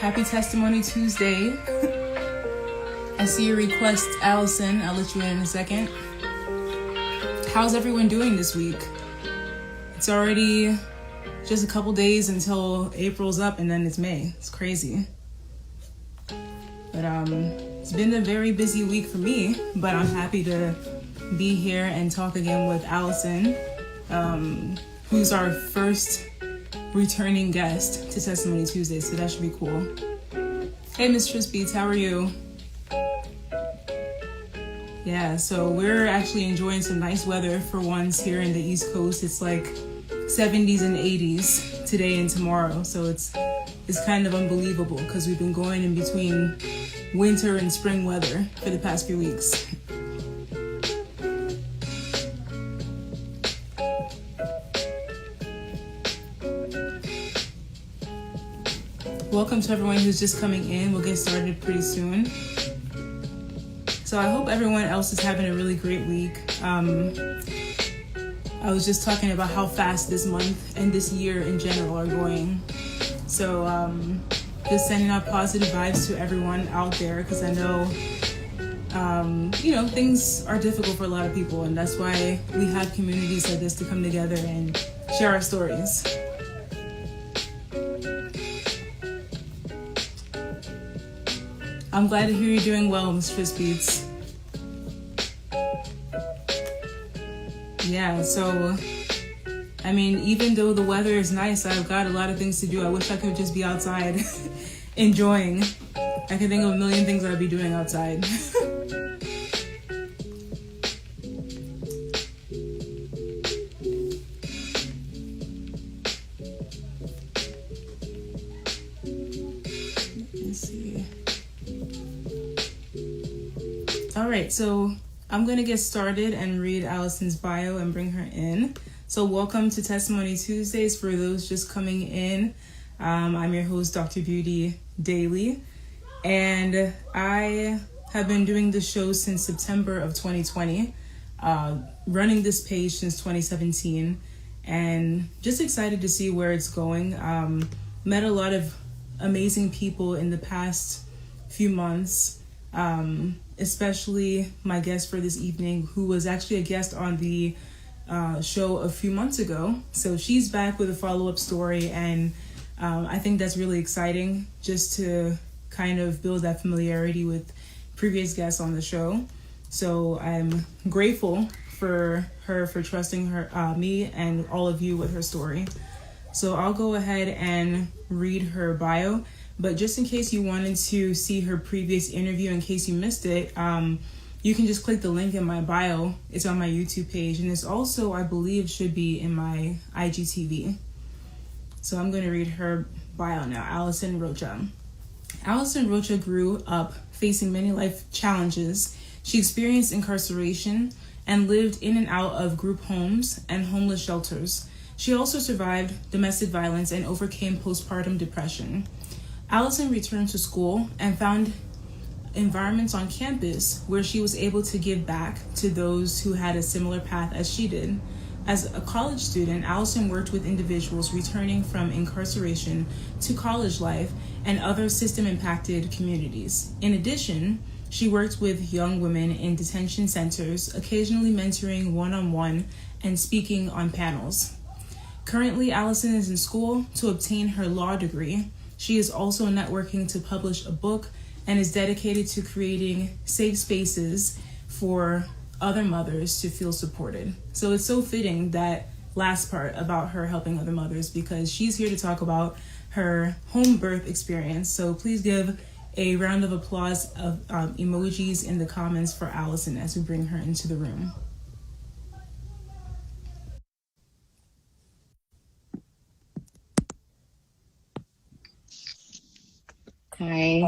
Happy Testimony Tuesday. I see your request, Allison. I'll let you in a second. How's everyone doing this week? It's already just a couple days until April's up and then it's May. It's crazy. But it's been a very busy week for me, but I'm happy to be here and talk again with Allison, who's our first returning guest to Testimony Tuesday, so that should be cool. Hey, Mistress Beats, how are you? Yeah, so we're actually enjoying some nice weather for once here in the East Coast. It's like 70s and 80s today and tomorrow, so it's kind of unbelievable because we've been going in between winter and spring weather for the past few weeks. Welcome to everyone who's just coming in. We'll get started pretty soon. So I hope everyone else is having a really great week. I was just talking about how fast this month and this year in general are going. So just sending out positive vibes to everyone out there, because I know, things are difficult for a lot of people, and that's why we have communities like this to come together and share our stories. I'm glad to hear you're doing well, Mistress Beats. Yeah, so, even though the weather is nice, I've got a lot of things to do. I wish I could just be outside enjoying. I can think of a million things I'd be doing outside. All right, so I'm going to get started and read Allison's bio and bring her in. So welcome to Testimony Tuesdays for those just coming in. I'm your host, Dr. Beauty Daily, and I have been doing this show since September of 2020, running this page since 2017, and just excited to see where it's going. Met a lot of amazing people in the past few months, especially my guest for this evening, who was actually a guest on the show a few months ago. So she's back with a follow-up story, and I think that's really exciting, just to kind of build that familiarity with previous guests on the show. So I'm grateful for her for trusting me and all of you with her story. So I'll go ahead and read her bio. But just in case you wanted to see her previous interview, in case you missed it, you can just click the link in my bio. It's on my YouTube page, and it's also, I believe, should be in my IGTV. So I'm going to read her bio now. Alison Rocha. Alison Rocha grew up facing many life challenges. She experienced incarceration and lived in and out of group homes and homeless shelters. She also survived domestic violence and overcame postpartum depression. Alison returned to school and found environments on campus where she was able to give back to those who had a similar path as she did. As a college student, Alison worked with individuals returning from incarceration to college life and other system-impacted communities. In addition, she worked with young women in detention centers, occasionally mentoring one-on-one and speaking on panels. Currently, Alison is in school to obtain her law degree. She is also networking to publish a book and is dedicated to creating safe spaces for other mothers to feel supported. So it's so fitting, that last part about her helping other mothers, because she's here to talk about her home birth experience. So please give a round of applause of emojis in the comments for Allison as we bring her into the room. Hi.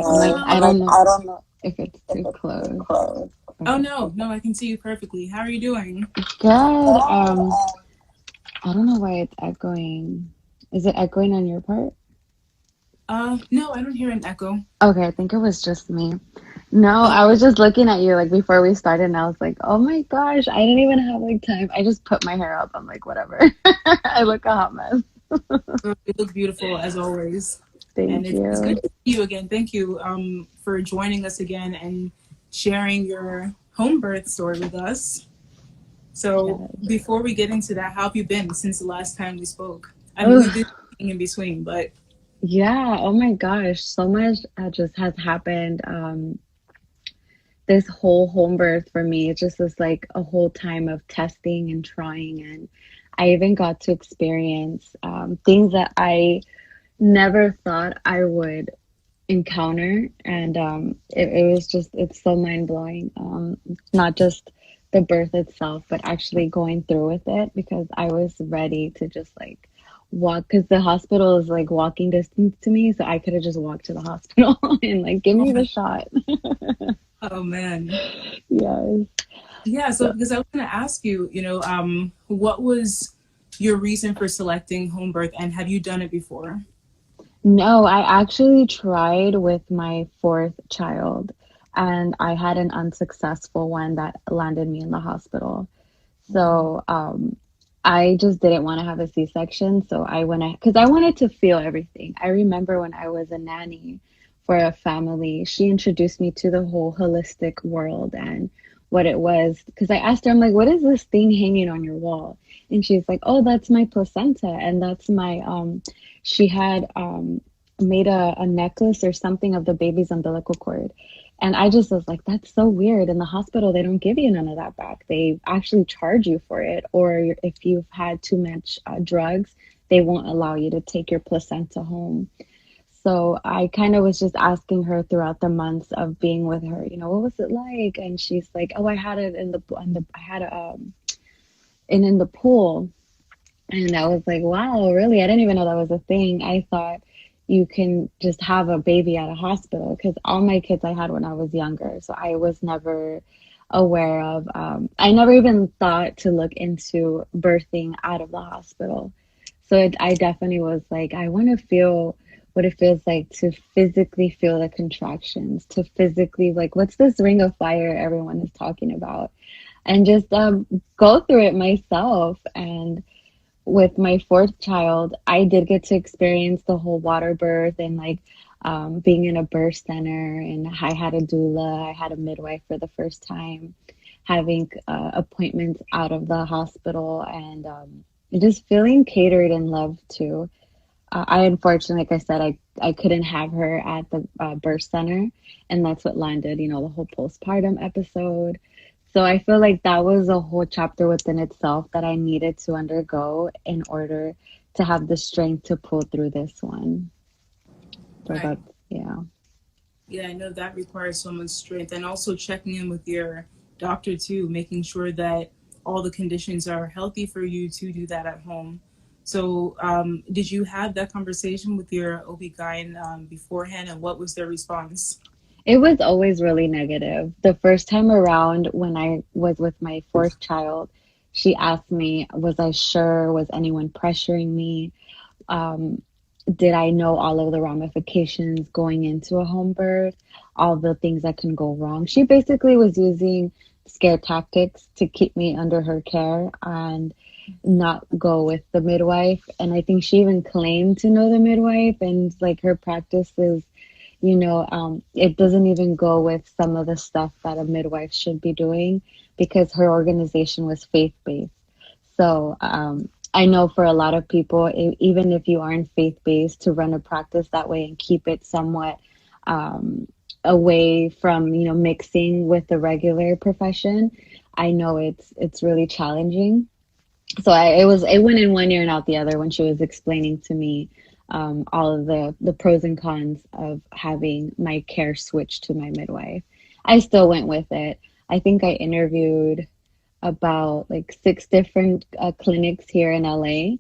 I don't know if it's too close. Oh, no, I can see you perfectly. How are you doing? Good. I don't know why it's echoing. Is it echoing on your part? No, I don't hear an echo. Okay, I think it was just me. No, I was just looking at you before we started, and I was like, oh my gosh, I didn't even have time. I just put my hair up. I'm like, whatever. I look a hot mess. You look beautiful as always. And Thank it's good you. to see you again. Thank you for joining us again and sharing your home birth story with us. So Yes. before we get into that, how have you been since the last time we spoke? I mean, we've been Oh, speaking in between, but yeah. Oh my gosh. So much just has happened. This whole home birth for me, it just was like a whole time of testing and trying. And I even got to experience things that I never thought I would encounter. And it was just, it's so mind blowing. Not just the birth itself, but actually going through with it because I was ready to just like walk because the hospital is like walking distance to me. So I could have just walked to the hospital and like, give oh me my, the shot. oh man. Yes. Yeah, so because I was going to ask you, what was your reason for selecting home birth and have you done it before? No, I actually tried with my fourth child and I had an unsuccessful one that landed me in the hospital. Wow. So I just didn't want to have a C-section. So I went because I wanted to feel everything. I remember when I was a nanny for a family, she introduced me to the whole holistic world and what it was. Because I asked her, I'm like, what is this thing hanging on your wall? And she's like, oh, that's my placenta. And that's my, she had made a necklace or something of the baby's umbilical cord. And I just was like, that's so weird. In the hospital, they don't give you none of that back. They actually charge you for it. Or if you've had too much drugs, they won't allow you to take your placenta home. So I kind of was just asking her throughout the months of being with her, what was it like? And she's like, oh, I had it I had in the pool. And I was like, wow, really? I didn't even know that was a thing. I thought you can just have a baby at a hospital because all my kids I had when I was younger. So I was never aware of, I never even thought to look into birthing out of the hospital. So I definitely was like, I want to feel what it feels like to physically feel the contractions, to physically, like, what's this ring of fire everyone is talking about? And just go through it myself. And with my fourth child, I did get to experience the whole water birth and like being in a birth center. And I had a doula, I had a midwife for the first time, having appointments out of the hospital and just feeling catered and loved too. I unfortunately, like I said, I couldn't have her at the birth center, and that's what landed, the whole postpartum episode. So I feel like that was a whole chapter within itself that I needed to undergo in order to have the strength to pull through this one. So Right. that's, yeah. Yeah, I know that requires so much strength and also checking in with your doctor too, making sure that all the conditions are healthy for you to do that at home. So, did you have that conversation with your OB-GYN beforehand and what was their response? It was always really negative. The first time around when I was with my fourth child, she asked me, was I sure? Was anyone pressuring me? Um, did I know all of the ramifications going into a home birth, all the things that can go wrong? She basically was using scare tactics to keep me under her care and not go with the midwife. And I think she even claimed to know the midwife, and like her practice is, it doesn't even go with some of the stuff that a midwife should be doing because her organization was faith based. So I know for a lot of people, even if you aren't faith based, to run a practice that way and keep it somewhat away from mixing with the regular profession, I know it's really challenging. So it went in one ear and out the other when she was explaining to me all of the pros and cons of having my care switched to my midwife. I still went with it. I think I interviewed about like six different clinics here in LA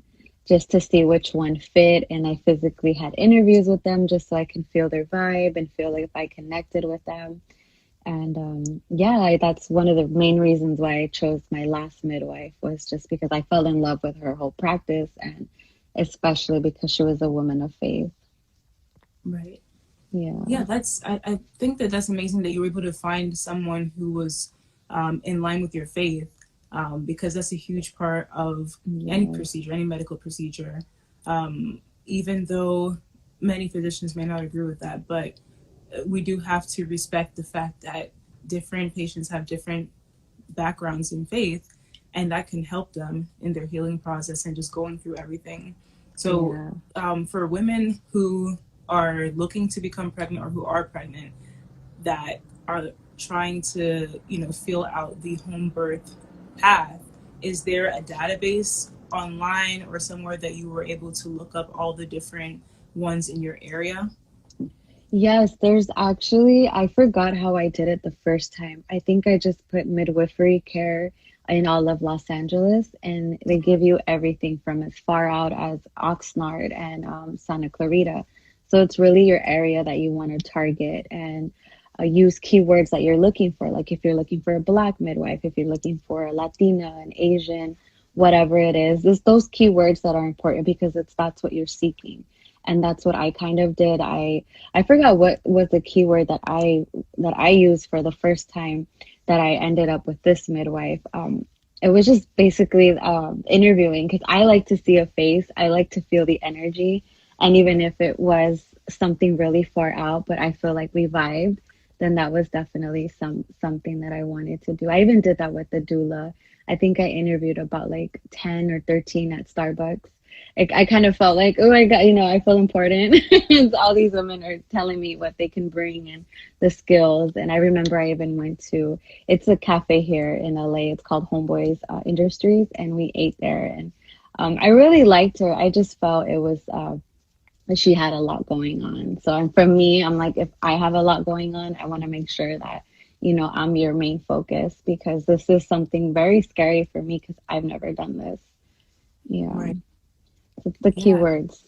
just to see which one fit. And I physically had interviews with them just so I can feel their vibe and feel like if I connected with them. And yeah, that's one of the main reasons why I chose my last midwife was just because I fell in love with her whole practice and especially because she was a woman of faith. Right. Yeah. Yeah, I think that that's amazing that you were able to find someone who was in line with your faith, because that's a huge part of any Yes. procedure, any medical procedure. Even though many physicians may not agree with that, but we do have to respect the fact that different patients have different backgrounds in faith, and that can help them in their healing process and just going through everything. So, Yeah. for women who are looking to become pregnant or who are pregnant that are trying to, feel out the home birth path, is there a database online or somewhere that you were able to look up all the different ones in your area? Yes, there's actually, I forgot how I did it the first time. I think I just put midwifery care in all of Los Angeles, and they give you everything from as far out as Oxnard and Santa Clarita. So it's really your area that you want to target and use keywords that you're looking for. Like if you're looking for a Black midwife, if you're looking for a Latina, an Asian, whatever it is, it's those keywords that are important because that's what you're seeking. And that's what I kind of did. I forgot what was the keyword that I used for the first time that I ended up with this midwife. It was just basically interviewing because I like to see a face. I like to feel the energy. And even if it was something really far out, but I feel like we vibed, then that was definitely something that I wanted to do. I even did that with the doula. I think I interviewed about like 10 or 13 at Starbucks. I kind of felt like, oh my God, I feel important. All these women are telling me what they can bring and the skills. And I remember I even went to, it's a cafe here in LA. It's called Homeboys Industries. And we ate there. And I really liked her. I just felt it was, she had a lot going on. So for me, I'm like, if I have a lot going on, I want to make sure that, I'm your main focus because this is something very scary for me because I've never done this. Yeah. Right. It's the Yeah. keywords.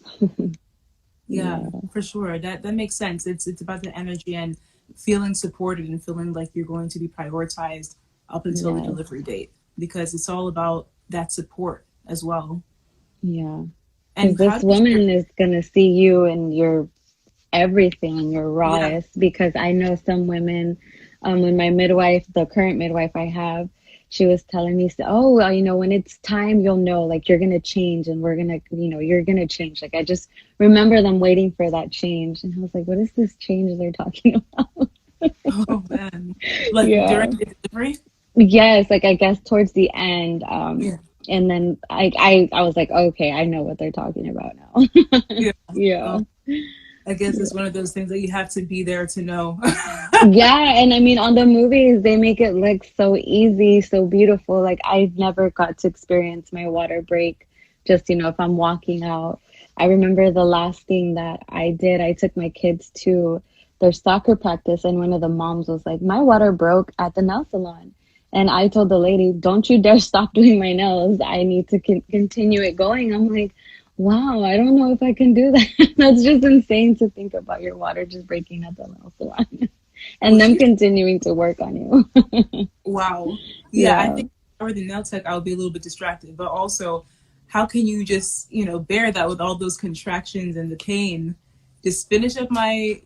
Yeah, Yeah. for sure. That makes sense. It's about the energy and feeling supported and feeling like you're going to be prioritized up until the Yes. delivery date because it's all about that support as well. Yeah. Because And how this does your woman is gonna see you and your everything, your yeah, rawest. Because I know some women, when my midwife, the current midwife I have, she was telling me, so, oh, well, when it's time, you'll know, like you're gonna change, and we're gonna, you're gonna change. Like I just remember them waiting for that change, and I was like, what is this change they're talking about? oh man, like during Yeah. the delivery? Yes, like I guess towards the end, Yeah, and then I was like, okay, I know what they're talking about now. yeah. Yeah. Well, I guess it's one of those things that you have to be there to know. Yeah, and I mean on the movies they make it look so easy, so beautiful. Like I've never got to experience my water break just, if I'm walking out. I remember the last thing that I did, I took my kids to their soccer practice and one of the moms was like, "My water broke at the nail salon." And I told the lady, "Don't you dare stop doing my nails. I need to continue it going." I'm like, wow, I don't know if I can do that. That's just insane to think about your water just breaking at the nail salon. And Well, them she's continuing to work on you. wow. Yeah, I Yeah. think if I were the nail tech, I would be a little bit distracted. But also, how can you just, bear that with all those contractions and the pain? Just finish up my,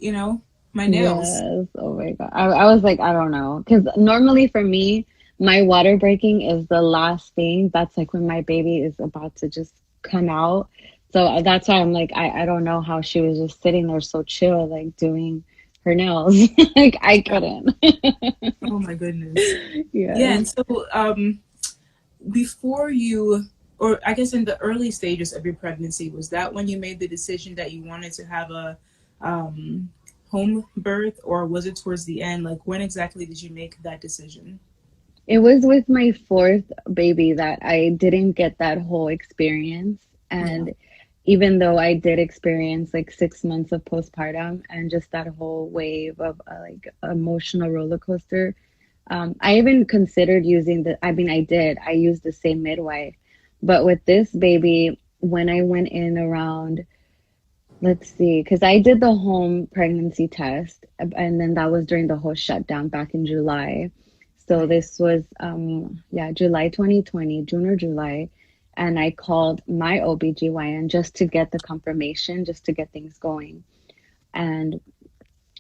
my nails. Yes. Oh my God. I was like, I don't know. Because normally for me, my water breaking is the last thing. That's like when my baby is about to just come out. So that's why I'm like, I don't know how she was just sitting there so chill, like doing her nails. Like I Yeah. couldn't. Oh my goodness. Yeah, Yes. and so before you, or I guess in the early stages of your pregnancy, was that when you made the decision that you wanted to have a um, home birth, or was it towards the end? Like, when exactly did you make that decision? It was with my fourth baby that I didn't get that whole experience. Yeah. And even though I did experience like 6 months of postpartum and just that whole wave of like emotional roller coaster, I even considered using I mean, I used the same midwife. But with this baby, when I went in around, let's see, because I did the home pregnancy test, and then that was during the whole shutdown back in July. So Right. this was, yeah, July 2020, June or July. And I called my OBGYN just to get the confirmation, just to get things going. And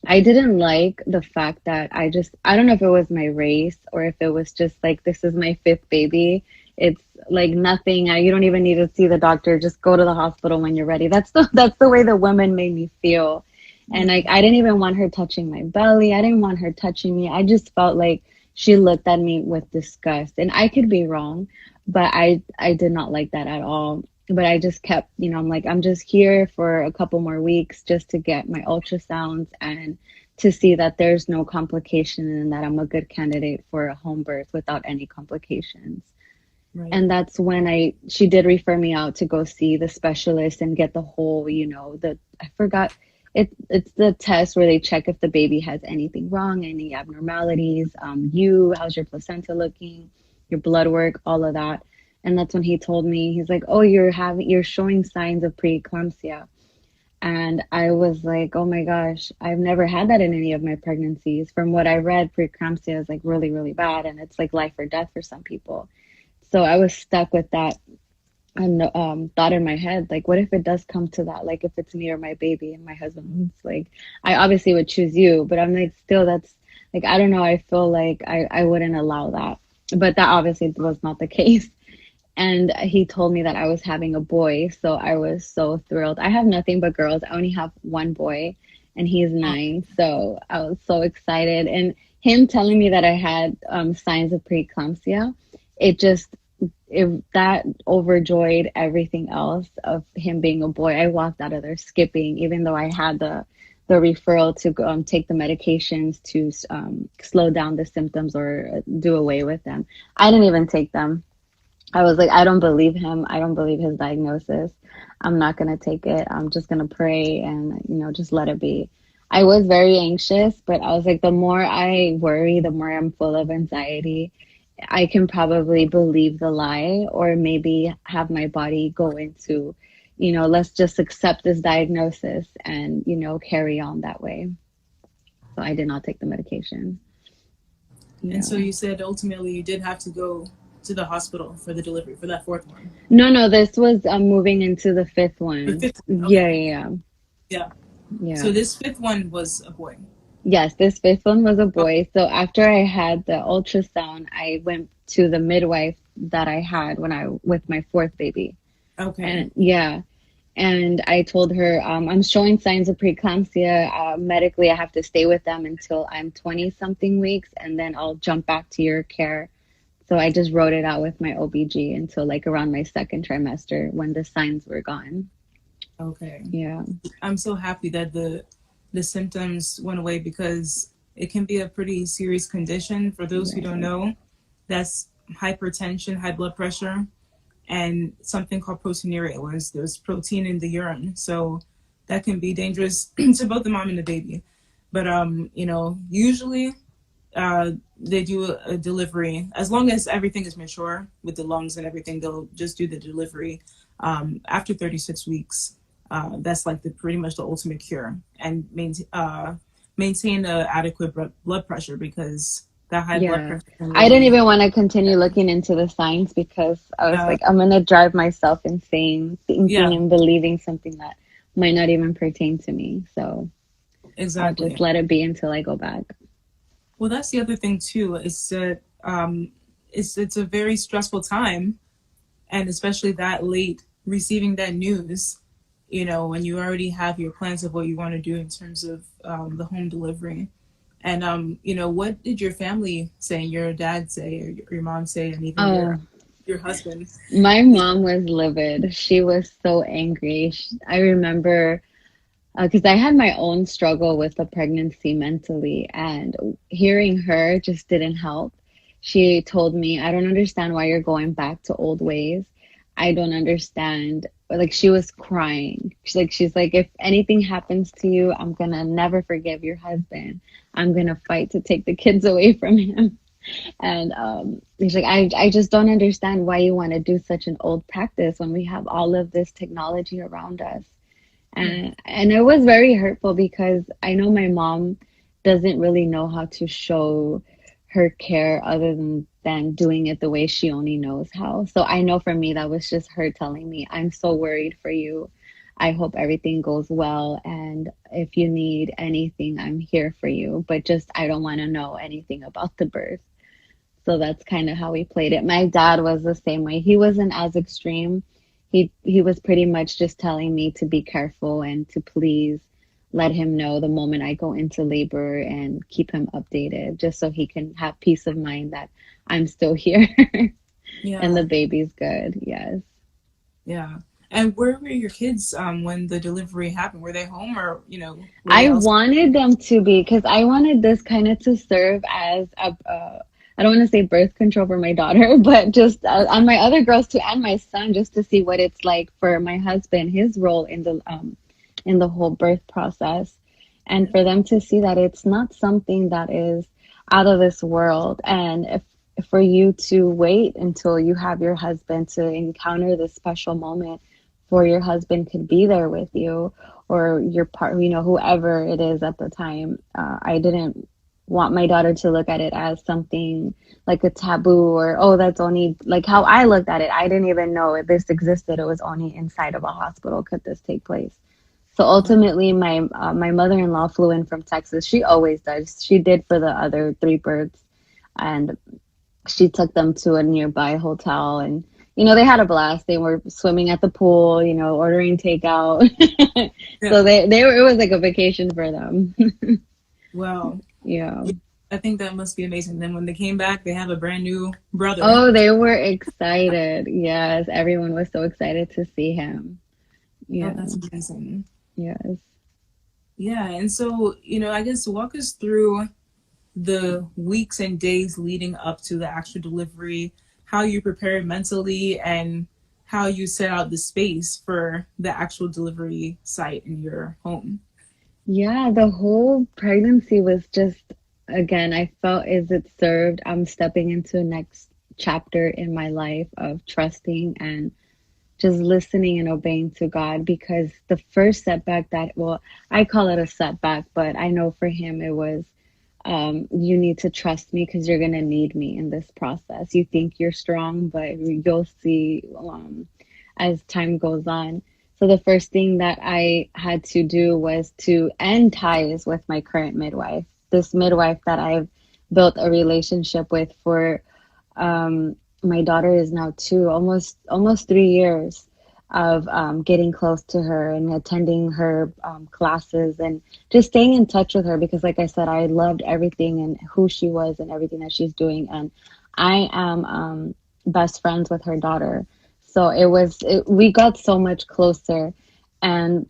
I didn't like the fact that I don't know if it was my race or if it was just like, this is my fifth baby. It's like nothing. You don't even need to see the doctor. Just go to the hospital when you're ready. That's the way the woman made me feel. And like I didn't even want her touching my belly. I didn't want her touching me. I just felt like she looked at me with disgust. And I could be wrong, but I did not like that at all. But I just kept, I'm like, I'm just here for a couple more weeks just to get my ultrasounds and to see that there's no complication and that I'm a good candidate for a home birth without any complications. Right. And that's when she did refer me out to go see the specialist and get the whole, I forgot, it's the test where they check if the baby has anything wrong, any abnormalities, how's your placenta looking, your blood work, all of that. And that's when he told me, he's like, oh, you're showing signs of preeclampsia. And I was like, oh my gosh, I've never had that in any of my pregnancies. From what I read, preeclampsia is like really, really bad. And it's like life or death for some people. So I was stuck with that thought in my head, like, what if it does come to that? Like, if it's me or my baby and my husband's like, I obviously would choose you, but I'm like, still, that's like, I don't know. I feel like I wouldn't allow that. But that obviously was not the case. And he told me that I was having a boy. So I was so thrilled. I have nothing but girls. I only have one boy and he's 9. So I was so excited. And him telling me that I had signs of preeclampsia, that overjoyed everything else of him being a boy. I walked out of there skipping, even though I had the referral to take the medications to slow down the symptoms or do away with them. I didn't even take them. I was like, I don't believe him. I don't believe his diagnosis. I'm not going to take it. I'm just going to pray and, just let it be. I was very anxious, but I was like, the more I worry, the more I'm full of anxiety. I can probably believe the lie or maybe have my body go into, let's just accept this diagnosis and, carry on that way. So I did not take the medication. And so you said ultimately you did have to go to the hospital for the delivery for that 4th one. No, this was moving into the 5th one. The 5th one. Okay. Yeah. So this 5th one was a boy. Yes, this 5th one was a boy. So after I had the ultrasound, I went to the midwife that I had with my 4th baby. Okay. And I told her, I'm showing signs of preeclampsia. Medically, I have to stay with them until I'm 20 something weeks, and then I'll jump back to your care. So I just wrote it out with my OBG until like around my 2nd trimester when the signs were gone. Okay. Yeah. I'm so happy that the symptoms went away because it can be a pretty serious condition. For those who don't know, that's hypertension, high blood pressure, and something called proteinuria, where there's protein in the urine. So that can be dangerous to both the mom and the baby. But, usually they do a delivery. As long as everything is mature with the lungs and everything, they'll just do the delivery after 36 weeks. That's like pretty much the ultimate cure, and maintain a adequate blood pressure because that high blood pressure. I didn't even want to continue looking into the signs because I was like, I'm going to drive myself insane thinking and believing something that might not even pertain to me. So exactly. I'll just let it be until I go back. Well, that's the other thing too, is that it's a very stressful time, and especially that late receiving that news, when you already have your plans of what you want to do in terms of the home delivery. And, what did your family say, your dad say, or your mom say, and even your husband? My mom was livid. She was so angry. I remember, because I had my own struggle with the pregnancy mentally, and hearing her just didn't help. She told me, I don't understand why you're going back to old ways. I don't understand. Like, she was crying. She's like, if anything happens to you, I'm gonna never forgive your husband. I'm gonna fight to take the kids away from him. And she's like, I just don't understand why you want to do such an old practice when we have all of this technology around us. And it was very hurtful because I know my mom doesn't really know how to show her care other than doing it the way she only knows how. So I know for me, that was just her telling me, I'm so worried for you. I hope everything goes well. And if you need anything, I'm here for you. But just, I don't want to know anything about the birth. So that's kind of how we played it. My dad was the same way. He wasn't as extreme. He was pretty much just telling me to be careful and to please let him know the moment I go into labor and keep him updated, just so he can have peace of mind that I'm still here and the Yeah. baby's good. Yes. Yeah. And where were your kids when the delivery happened? Were they home, or, were they I else? wanted them to be, because I wanted this kind of to serve as I don't want to say birth control for my daughter, but just on my other girls too, and my son, just to see what it's like for my husband, his role in the whole birth process, and for them to see that it's not something that is out of this world, and if for you to wait until you have your husband to encounter this special moment, for your husband could be there with you, or your part, whoever it is at the time. I didn't want my daughter to look at it as something like a taboo, or, oh, that's only like how I looked at it. I didn't even know if this existed. It was only inside of a hospital could this take place. So Right. ultimately, my mother-in-law flew in from Texas. She always does. She did for the other three births, and she took them to a nearby hotel, and they had a blast. They were swimming at the pool, ordering takeout. So Yeah. they were, it was like a vacation for them. Well, Yeah. yeah, I think that must be amazing. Then when they came back, they have a brand new brother. Oh, they were excited. Yes, everyone was so excited to see him. Oh, Yeah. that's amazing. Yes. Yeah. And so, I guess walk us through the weeks and days leading up to the actual delivery, how you prepared mentally, and how you set out the space for the actual delivery site in your home. Yeah, the whole pregnancy was just, again, I felt as it served. I'm stepping into a next chapter in my life of trusting and just listening and obeying to God, because the first setback that, well, I call it a setback, but I know for him it was, you need to trust me because you're going to need me in this process. You think you're strong, but you'll see as time goes on. So the first thing that I had to do was to end ties with my current midwife, this midwife that I've built a relationship with for my daughter is now two, almost 3 years of getting close to her and attending her classes and just staying in touch with her, because like I said, I loved everything and who she was and everything that she's doing, and I am best friends with her daughter. So we got so much closer, and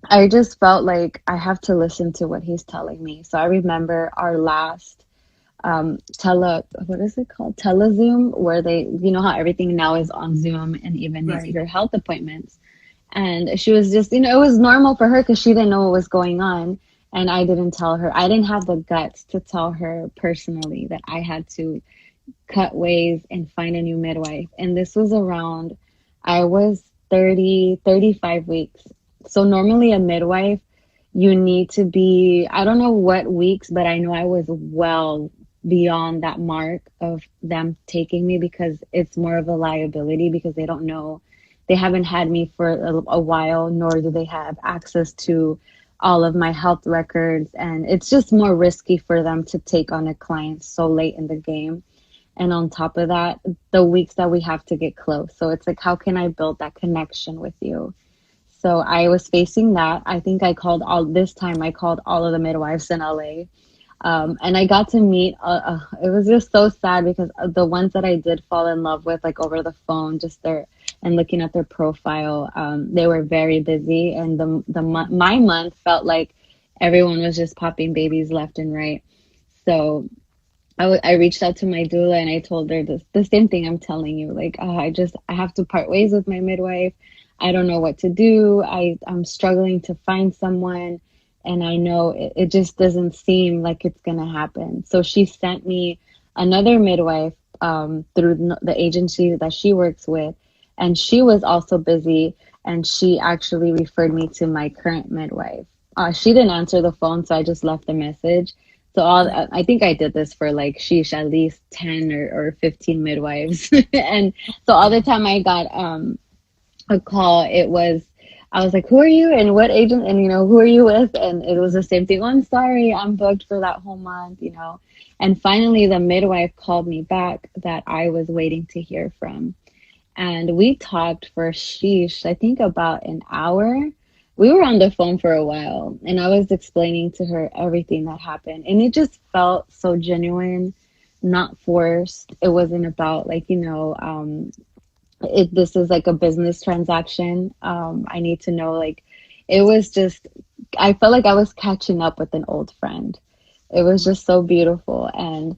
I just felt like I have to listen to what he's telling me. So I remember our last what is it called, telezoom, where they, how everything now is on Zoom, and even Right. your health appointments. And she was just, it was normal for her because she didn't know what was going on, and I didn't tell her. I didn't have the guts to tell her personally that I had to cut ways and find a new midwife. And this was around, I was 35 weeks. So normally a midwife, you need to be, I don't know what weeks, but I know I was well beyond that mark of them taking me, because it's more of a liability, because they don't know, they haven't had me for a while, nor do they have access to all of my health records. And it's just more risky for them to take on a client so late in the game. And on top of that, the weeks that we have to get close. So it's like, how can I build that connection with you? So I was facing that. I think I called all of the midwives in LA. And I got to meet, it was just so sad, because the ones that I did fall in love with, like over the phone, just and looking at their profile, they were very busy. And my month felt like everyone was just popping babies left and right. So I reached out to my doula and I told her the same thing I'm telling you. Like, I have to part ways with my midwife. I don't know what to do. I'm struggling to find someone, and I know it just doesn't seem like it's going to happen. So she sent me another midwife through the agency that she works with, and she was also busy, and she actually referred me to my current midwife. She didn't answer the phone, so I just left a message. So I think I did this for like, sheesh, at least 10 or 15 midwives. And so all the time I got a call, it was I was like, who are you and what agent and who are you with? And it was the same thing. Oh, I'm sorry, I'm booked for that whole month. And finally the midwife called me back that I was waiting to hear from. And we talked for sheesh, I think about an hour. We were on the phone for a while and I was explaining to her everything that happened. And it just felt so genuine, not forced. It wasn't about like, this is like a business transaction. I need to know, like, it was just, I felt like I was catching up with an old friend. It was just so beautiful. And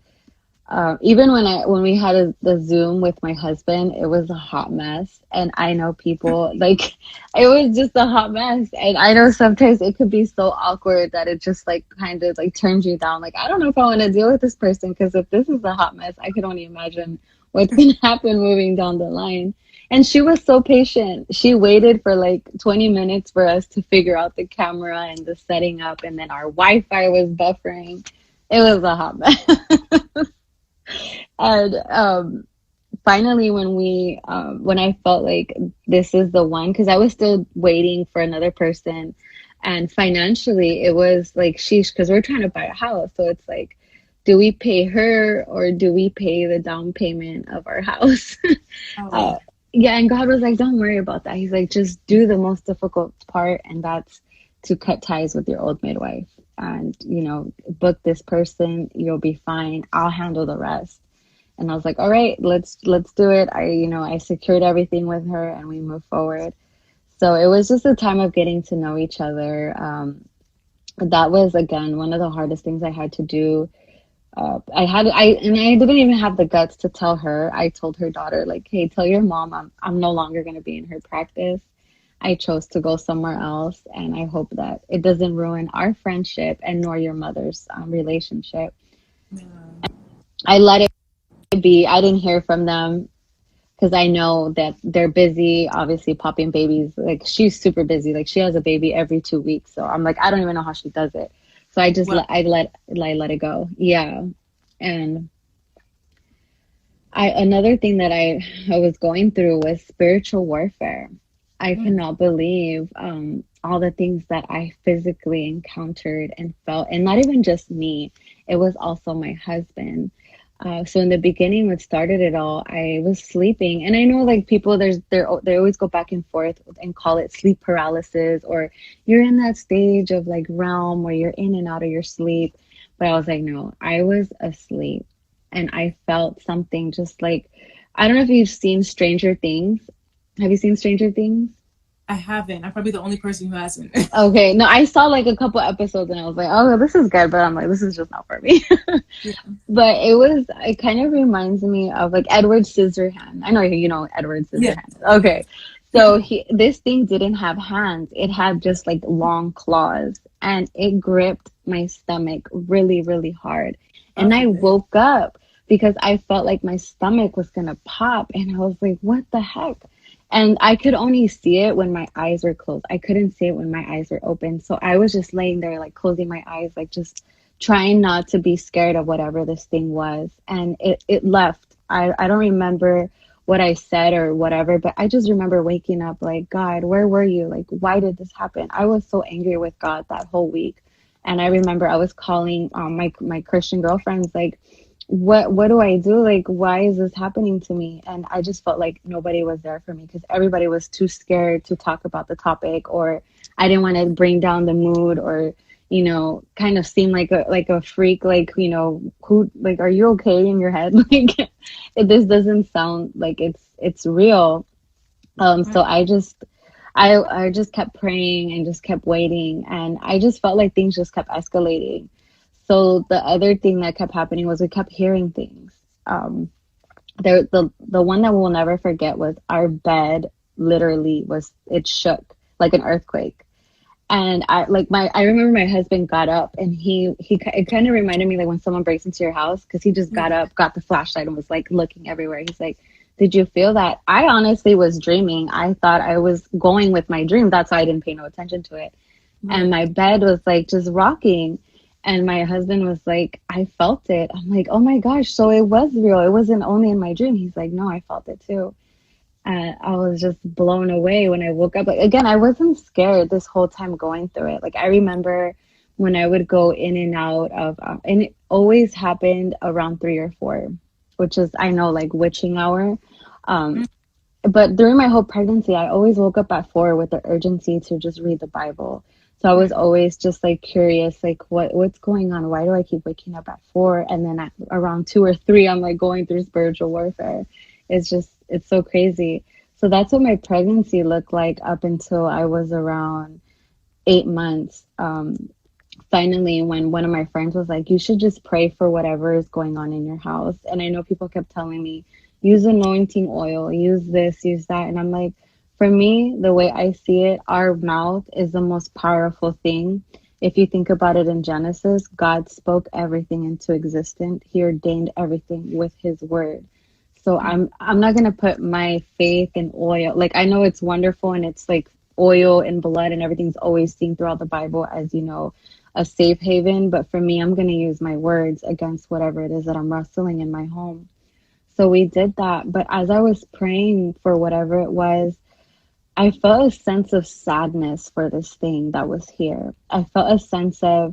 even when we had the Zoom with my husband, it was a hot mess. And I know people like it was just a hot mess. And I know sometimes it could be so awkward that it just like kind of like turns you down. Like, I don't know if I want to deal with this person because if this is a hot mess, I could only imagine what's gonna happen moving down the line. And she was so patient. She waited for like 20 minutes for us to figure out the camera and the setting up, and then our Wi-Fi was buffering. It was a hot mess. And finally, when I felt like this is the one, because I was still waiting for another person, and financially it was like sheesh, because we're trying to buy a house, so it's like, do we pay her or do we pay the down payment of our house? Oh, Yeah, and God was like, don't worry about that. He's like, just do the most difficult part, and that's to cut ties with your old midwife, and book this person, you'll be fine. I'll handle the rest. And I was like, all right, let's do it. I secured everything with her and we moved forward. So it was just a time of getting to know each other. That was again one of the hardest things I had to do. I didn't even have the guts to tell her. I told her daughter, like, hey, tell your mom I'm no longer going to be in her practice. I chose to go somewhere else, and I hope that it doesn't ruin our friendship and nor your mother's relationship. yeah. I let it be. I didn't hear from them because I know that they're busy, obviously popping babies. Like, she's super busy. Like, she has a baby every 2 weeks. So I'm like, I don't even know how she does it. So I just Well, let it go. Yeah. And another thing that I was going through was spiritual warfare. I mm, cannot believe all the things that I physically encountered and felt, and not even just me. It was also my husband. So in the beginning, what started it all, I was sleeping, and I know like people, they always go back and forth and call it sleep paralysis, or you're in that stage of like realm where you're in and out of your sleep. But I was like, no, I was asleep, and I felt something just like, I don't know if you've seen Stranger Things. Have you seen Stranger Things? I haven't. I'm probably the only person who hasn't. Okay, no, I saw like a couple episodes and I was like, oh, this is good, but I'm like, this is just not for me. Yeah. But it kind of reminds me of like Edward Scissorhands. I know you know Edward Yeah. Scissorhands. Okay. So this thing didn't have hands. It had just like long claws, and it gripped my stomach really, really hard. And I Okay. woke up because I felt like my stomach was gonna pop, and I was like, what the heck? And I could only see it when my eyes were closed. I couldn't see it when my eyes were open. So I was just laying there, like closing my eyes, like just trying not to be scared of whatever this thing was. And it left. I don't remember what I said or whatever, but I just remember waking up like, God, where were you? Like, why did this happen? I was so angry with God that whole week. And I remember I was calling my Christian girlfriends, like, what do I do? Like, why is this happening to me? And I just felt like nobody was there for me because everybody was too scared to talk about the topic, or I didn't want to bring down the mood, or kind of seem like a freak, like, who, like, are you okay in your head? Like, this doesn't sound like it's real. So I just kept praying and just kept waiting, and I just felt like things just kept escalating. So the other thing that kept happening was we kept hearing things. The one that we'll never forget was our bed literally it shook like an earthquake. And I remember my husband got up, and it kind of reminded me like when someone breaks into your house, because he just got up, got the flashlight, and was like looking everywhere. He's like, did you feel that? I honestly was dreaming. I thought I was going with my dream. That's why I didn't pay no attention to it. And Right. my bed was like just rocking. And my husband was like, I felt it. I'm like, oh my gosh, so it was real. It wasn't only in my dream. He's like, no, I felt it too. And I was just blown away when I woke up. Like, again, I wasn't scared this whole time going through it. Like, I remember when I would go in and out of, and it always happened around 3 or 4, which is, I know, like witching hour. Um, but during my whole pregnancy, I always woke up at 4 with the urgency to just read the Bible. So I was always just like curious, like what's going on? Why do I keep waking up at 4? And then at around 2 or 3, I'm like going through spiritual warfare. It's so crazy. So that's what my pregnancy looked like up until I was around 8 months. Finally, when one of my friends was like, you should just pray for whatever is going on in your house. And I know people kept telling me, use anointing oil, use this, use that. And I'm like, for me, the way I see it, our mouth is the most powerful thing. If you think about it in Genesis, God spoke everything into existence. He ordained everything with his word. So I'm not gonna put my faith in oil. Like, I know it's wonderful and it's like oil and blood and everything's always seen throughout the Bible as, a safe haven. But for me, I'm gonna use my words against whatever it is that I'm wrestling in my home. So we did that. But as I was praying for whatever it was, I felt a sense of sadness for this thing that was here. I felt a sense uh,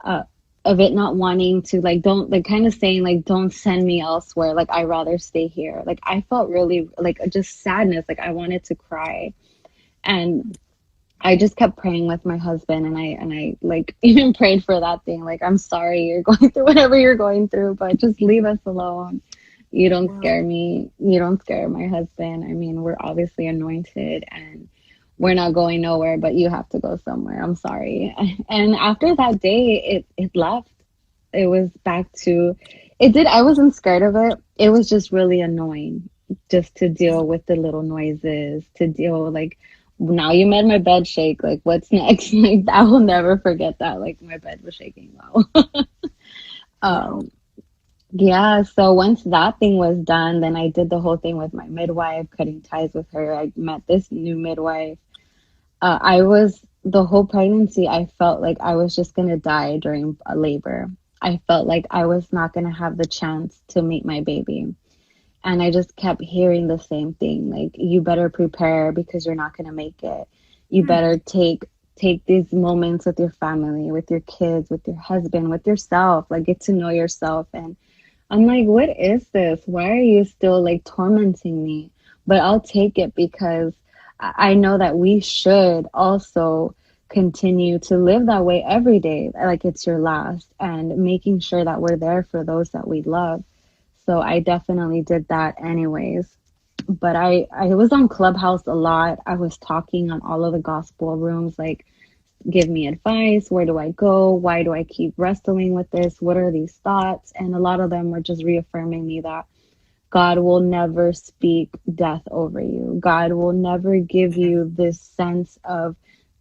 of it not wanting to, like, don't, like, kind of saying, like, don't send me elsewhere. Like, I'd rather stay here. Like, I felt really like just sadness. Like, I wanted to cry. And I just kept praying with my husband, and I like even prayed for that thing. Like, I'm sorry you're going through whatever you're going through, but just leave us alone. You don't Wow. scare me. You don't scare my husband. I mean, we're obviously anointed and we're not going nowhere, but you have to go somewhere. I'm sorry. And after that day, it left. It was back to it did. I wasn't scared of it. It was just really annoying just to deal with the little noises, to deal like now you made my bed shake. Like, what's next? Like, I will never forget that. Like, my bed was shaking. Wow. Wow. Um, yeah, so once that thing was done, then I did the whole thing with my midwife, cutting ties with her. I met this new midwife. I was the whole pregnancy, I felt like I was just gonna die during labor. I felt like I was not gonna have the chance to meet my baby. And I just kept hearing the same thing, like, you better prepare because you're not gonna make it. You better take these moments with your family, with your kids, with your husband, with yourself, like get to know yourself. And I'm like, what is this? Why are you still like tormenting me? But I'll take it because I know that we should also continue to live that way every day, like it's your last, and making sure that we're there for those that we love. So I definitely did that anyways. But I was on Clubhouse a lot. I was talking on all of the gospel rooms, like, give me advice. Where do I go? Why do I keep wrestling with this? What are these thoughts? And a lot of them were just reaffirming me that God will never speak death over you. God will never give you this sense of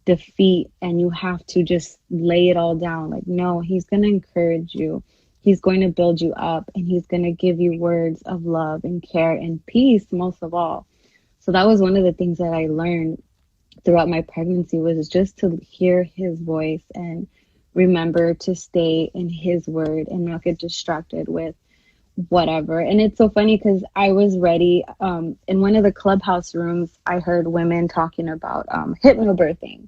defeat and you have to just lay it all down. Like, no, He's going to encourage you. He's going to build you up and He's going to give you words of love and care and peace, most of all. So that was one of the things that I learned throughout my pregnancy, was just to hear His voice and remember to stay in His word and not get distracted with whatever. And it's so funny because I was ready. In one of the clubhouse rooms, I heard women talking about hypnobirthing.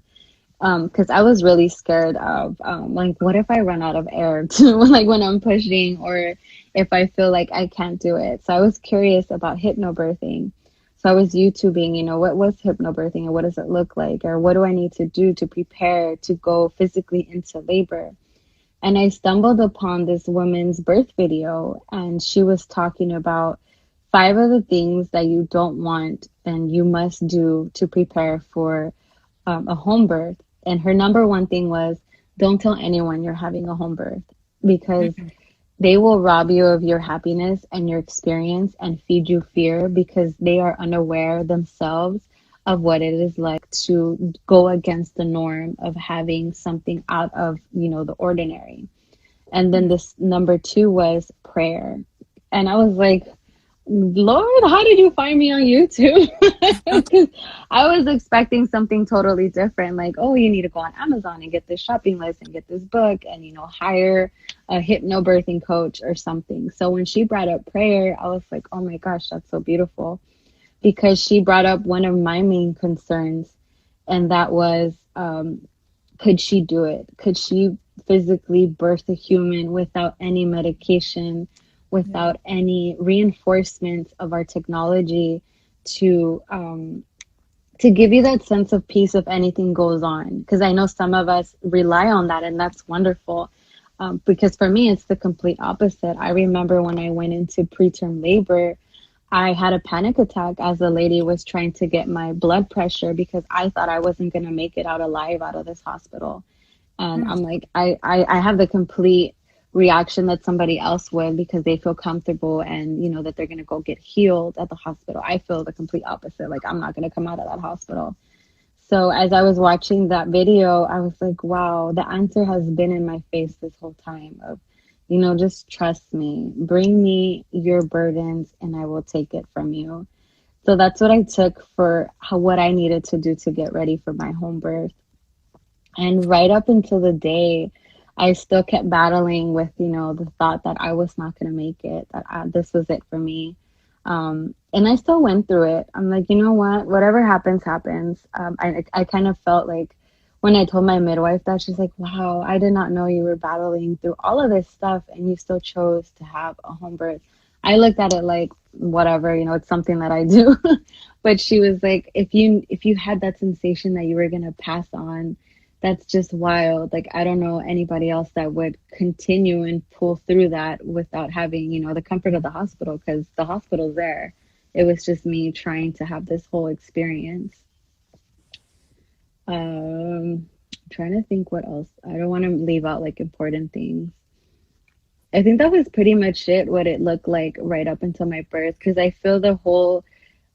Because I was really scared of like, what if I run out of air to, like, when I'm pushing, or if I feel like I can't do it. So I was curious about hypnobirthing. So I was YouTubing, what was hypnobirthing and what does it look like, or what do I need to do to prepare to go physically into labor. And I stumbled upon this woman's birth video, and she was talking about 5 of the things that you don't want and you must do to prepare for a home birth. And her number one thing was, don't tell anyone you're having a home birth, because they will rob you of your happiness and your experience and feed you fear, because they are unaware themselves of what it is like to go against the norm of having something out of, the ordinary. And then this number 2 was prayer. And I was like, Lord, how did you find me on YouTube? Because I was expecting something totally different. Like, oh, you need to go on Amazon and get this shopping list and get this book and, hire a hypnobirthing coach or something. So when she brought up prayer, I was like, oh my gosh, that's so beautiful. because she brought up one of my main concerns, and that was, could she do it? Could she physically birth a human without any medication, Yeah. without any reinforcements of our technology to give you that sense of peace if anything goes on? Because I know some of us rely on that, and that's wonderful. Because for me, it's the complete opposite. I remember when I went into preterm labor, I had a panic attack as the lady was trying to get my blood pressure because I thought I wasn't going to make it out alive out of this hospital. And Mm. I'm like, I have the complete reaction that somebody else would because they feel comfortable and, that they're going to go get healed at the hospital. I feel the complete opposite. Like, I'm not going to come out of that hospital. So as I was watching that video, I was like, wow, the answer has been in my face this whole time of, just trust me, bring me your burdens and I will take it from you. So that's what I took for what I needed to do to get ready for my home birth. And right up until the day, I still kept battling with, the thought that I was not going to make it, that this was it for me. And I still went through it. I'm like, you know what? Whatever happens, happens. I kind of felt like when I told my midwife that, she's like, wow, I did not know you were battling through all of this stuff and you still chose to have a home birth. I looked at it like, whatever, it's something that I do. But she was like, if you had that sensation that you were going to pass on, that's just wild. Like, I don't know anybody else that would continue and pull through that without having, the comfort of the hospital, because the hospital's there. It was just me trying to have this whole experience. Trying to think what else. I don't want to leave out like important things. I think that was pretty much it, what it looked like right up until my birth, because I feel the whole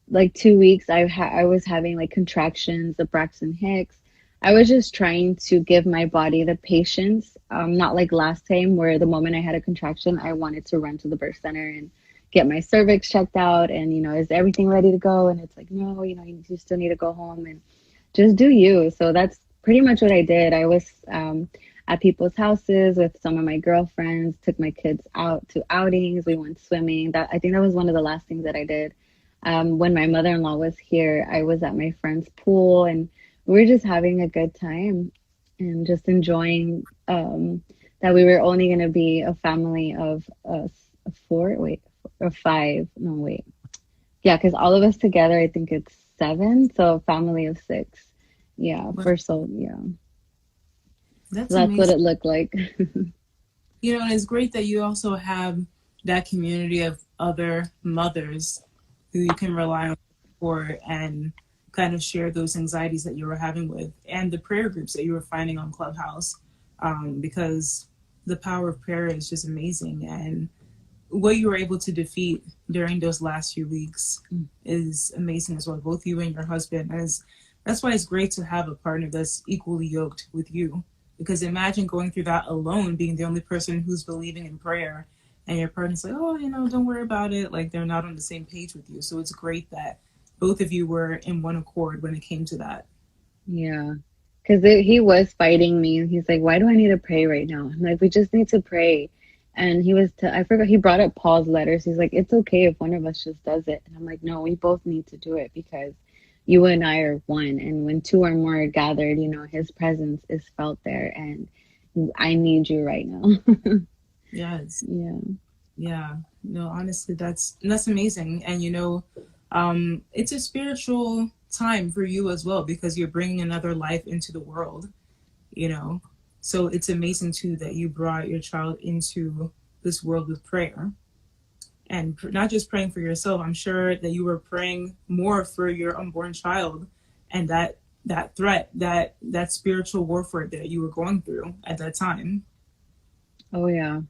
like 2 weeks I was having like contractions, the Braxton Hicks. I was just trying to give my body the patience, not like last time where the moment I had a contraction, I wanted to run to the birth center and get my cervix checked out and, is everything ready to go? And it's like, no, you still need to go home and just do you. So that's pretty much what I did. I was at people's houses with some of my girlfriends, took my kids out to outings. We went swimming. I think that was one of the last things that I did. When my mother-in-law was here, I was at my friend's pool and we were just having a good time and just enjoying that we were only going to be a family of five. No, wait. Yeah, because all of us together, I think it's seven. So a family of six. Yeah, Well, yeah. So that's that's what amazing. it looked like. And it's great that you also have that community of other mothers who you can rely on for and kind of share those anxieties that you were having with, and the prayer groups that you were finding on Clubhouse, because the power of prayer is just amazing. And what you were able to defeat during those last few weeks is amazing as well, both you and your husband. That's why it's great to have a partner that's equally yoked with you. Because imagine going through that alone, being the only person who's believing in prayer, and your partner's like, oh, don't worry about it. Like, they're not on the same page with you. So it's great that both of you were in one accord when it came to that. Yeah. Because he was fighting me. He's like, why do I need to pray right now? I'm like, we just need to pray. And I forgot, he brought up Paul's letters. He's like, it's okay if one of us just does it. And I'm like, no, we both need to do it because you and I are one. And when two or more are gathered, his presence is felt there. And I need you right now. Yes. Yeah. Yeah. No, honestly, that's amazing. And it's a spiritual time for you as well because you're bringing another life into the world. you know. So it's amazing too that you brought your child into this world with prayer and not just praying for yourself. I'm sure that you were praying more for your unborn child and that threat, that spiritual warfare that you were going through at that time. Oh, yeah.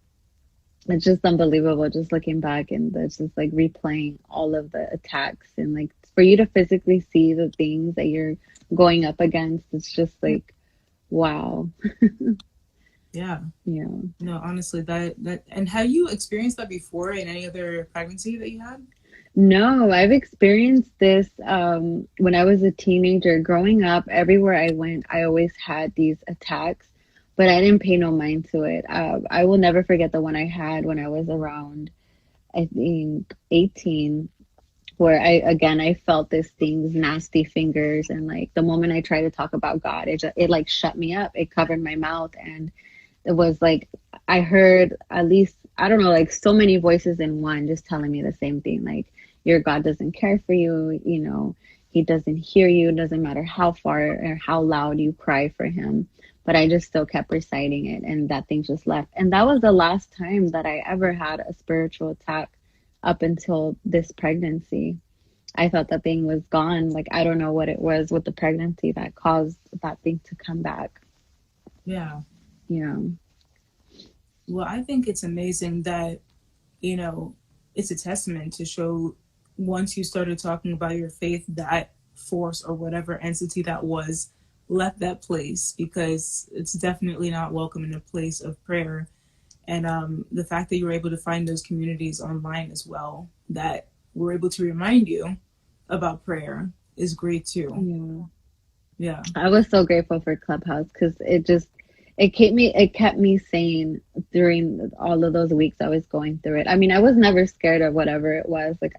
It's just unbelievable just looking back and it's just like replaying all of the attacks and like for you to physically see the things that you're going up against. It's just like, wow. Yeah. Yeah. No, honestly, that and have you experienced that before in any other pregnancy that you had? No, I've experienced this when I was a teenager. Growing up, everywhere I went, I always had these attacks, but I didn't pay no mind to it. I will never forget the one I had when I was around, I think, 18. where I felt this thing's nasty fingers, and like the moment I tried to talk about God, it like shut me up. It covered my mouth, and it was like I heard at least, I don't know, like so many voices in one just telling me the same thing, like your God doesn't care for you, you know, he doesn't hear you. It doesn't matter how far or how loud you cry for him. But I just still kept reciting it, and that thing just left. And that was the last time that I ever had a spiritual attack up until this pregnancy. I thought that thing was gone. Like, I don't know what it was with the pregnancy that caused that thing to come back. Yeah. Yeah. Well, I think it's amazing that, you know, it's a testament to show once you started talking about your faith, that force or whatever entity that was left that place, because it's definitely not welcome in a place of prayer. And the fact that you were able to find those communities online as well that were able to remind you about prayer is great too. Yeah. I was so grateful for Clubhouse because it kept me sane during all of those weeks I was going through it. I mean, I was never scared of whatever it was. Like,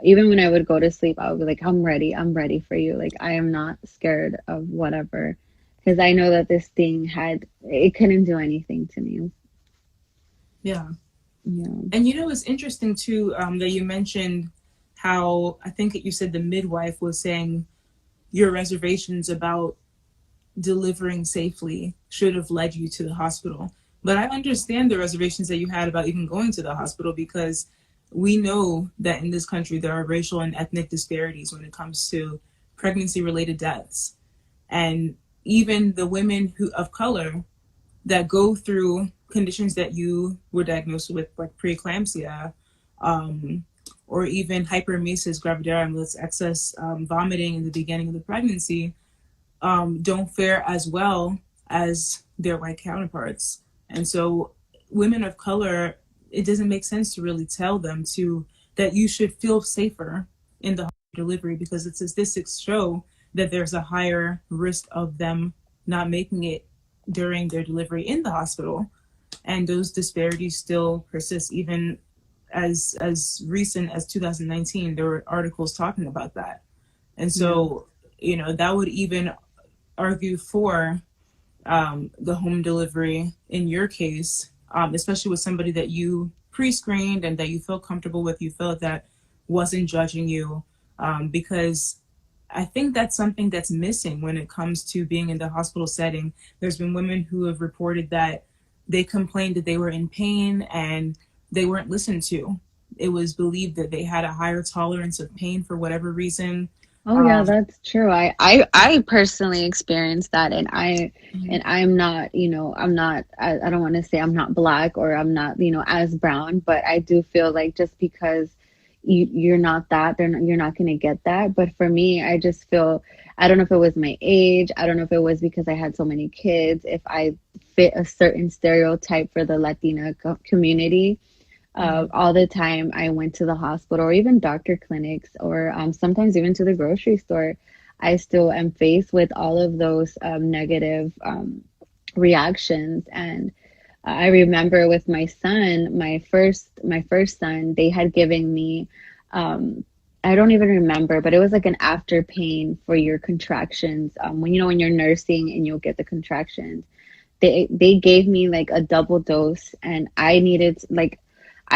even when I would go to sleep, I would be like, I'm ready for you. Like, I am not scared of whatever, because I know that this thing it couldn't do anything to me. Yeah. Yeah. And you know, it's interesting too, that you mentioned how, I think you said the midwife was saying your reservations about delivering safely should have led you to the hospital. But I understand the reservations that you had about even going to the hospital, because we know that in this country there are racial and ethnic disparities when it comes to pregnancy related deaths. And even the women of color that go through conditions that you were diagnosed with, like preeclampsia, or even hyperemesis gravidarum, that's excess vomiting in the beginning of the pregnancy, don't fare as well as their white counterparts. And so women of color, it doesn't make sense to really tell them that you should feel safer in the delivery, because the statistics show that there's a higher risk of them not making it during their delivery in the hospital. And those disparities still persist. Even as recent as 2019, there were articles talking about that. And so, you know, that would even argue for the home delivery in your case, especially with somebody that you pre-screened and that you felt comfortable with, you felt that wasn't judging you, because I think that's something that's missing when it comes to being in the hospital setting. There's been women who have reported that they complained that they were in pain and they weren't listened to. It was believed that they had a higher tolerance of pain for whatever reason. Oh yeah, that's true. I personally experienced that, and I'm not, you know, I don't want to say I'm not black or I'm not, you know, as brown, but I do feel like just because you're not that, you're not going to get that. But for me, I just feel, I don't know if it was my age, I don't know if it was because I had so many kids, if I fit a certain stereotype for the Latina community. All the time I went to the hospital or even doctor clinics, or sometimes even to the grocery store, I still am faced with all of those negative reactions. And I remember with my son, my first son, they had given me, I don't even remember, but it was like an after pain for your contractions. When you're nursing and you'll get the contractions, they gave me like a double dose, and I needed like,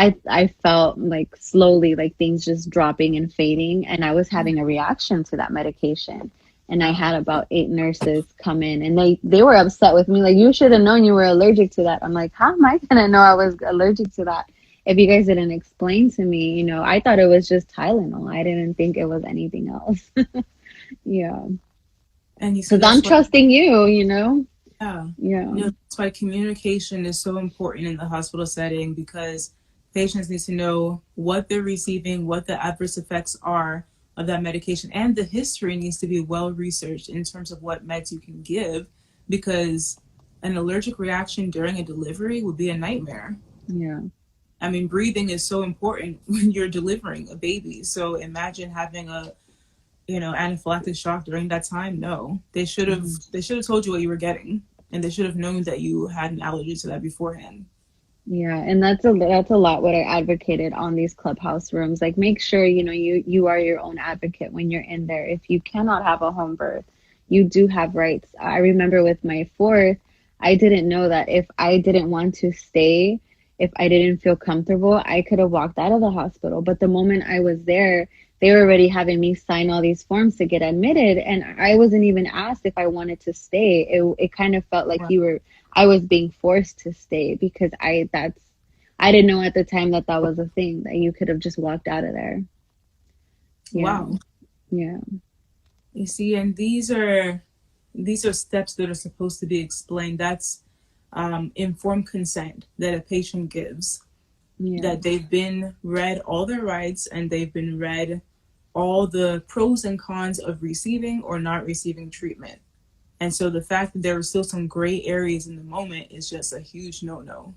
I felt like slowly like things just dropping and fading, and I was having a reaction to that medication. And I had about 8 nurses come in, and they were upset with me, like, you should have known you were allergic to that. I'm like, how am I gonna know I was allergic to that if you guys didn't explain to me? You know, I thought it was just Tylenol. I didn't think it was anything else. Yeah. And because I'm trusting you, you know. Yeah. Yeah. You know, that's why communication is so important in the hospital setting, because patients need to know what they're receiving, what the adverse effects are of that medication, and the history needs to be well researched in terms of what meds you can give, because an allergic reaction during a delivery would be a nightmare. Yeah. I mean, breathing is so important when you're delivering a baby. So imagine having a, you know, anaphylactic shock during that time. No, they should have told you what you were getting, and they should have known that you had an allergy to that beforehand. Yeah, and that's a lot what I advocated on these clubhouse rooms. Like make sure, you are your own advocate when you're in there. If you cannot have a home birth, you do have rights. I remember with my fourth, I didn't know that if I didn't want to stay, if I didn't feel comfortable, I could have walked out of the hospital. But the moment I was there, they were already having me sign all these forms to get admitted, and I wasn't even asked if I wanted to stay. It kind of felt like Wow. I was being forced to stay because I didn't know at the time that that was a thing that you could have just walked out of there. Yeah, Wow. yeah, You see, and these are steps that are supposed to be explained. That's informed consent that a patient gives, yeah, that they've been read all their rights and they've been read all the pros and cons of receiving or not receiving treatment. And so the fact that there are still some gray areas in the moment is just a huge no-no.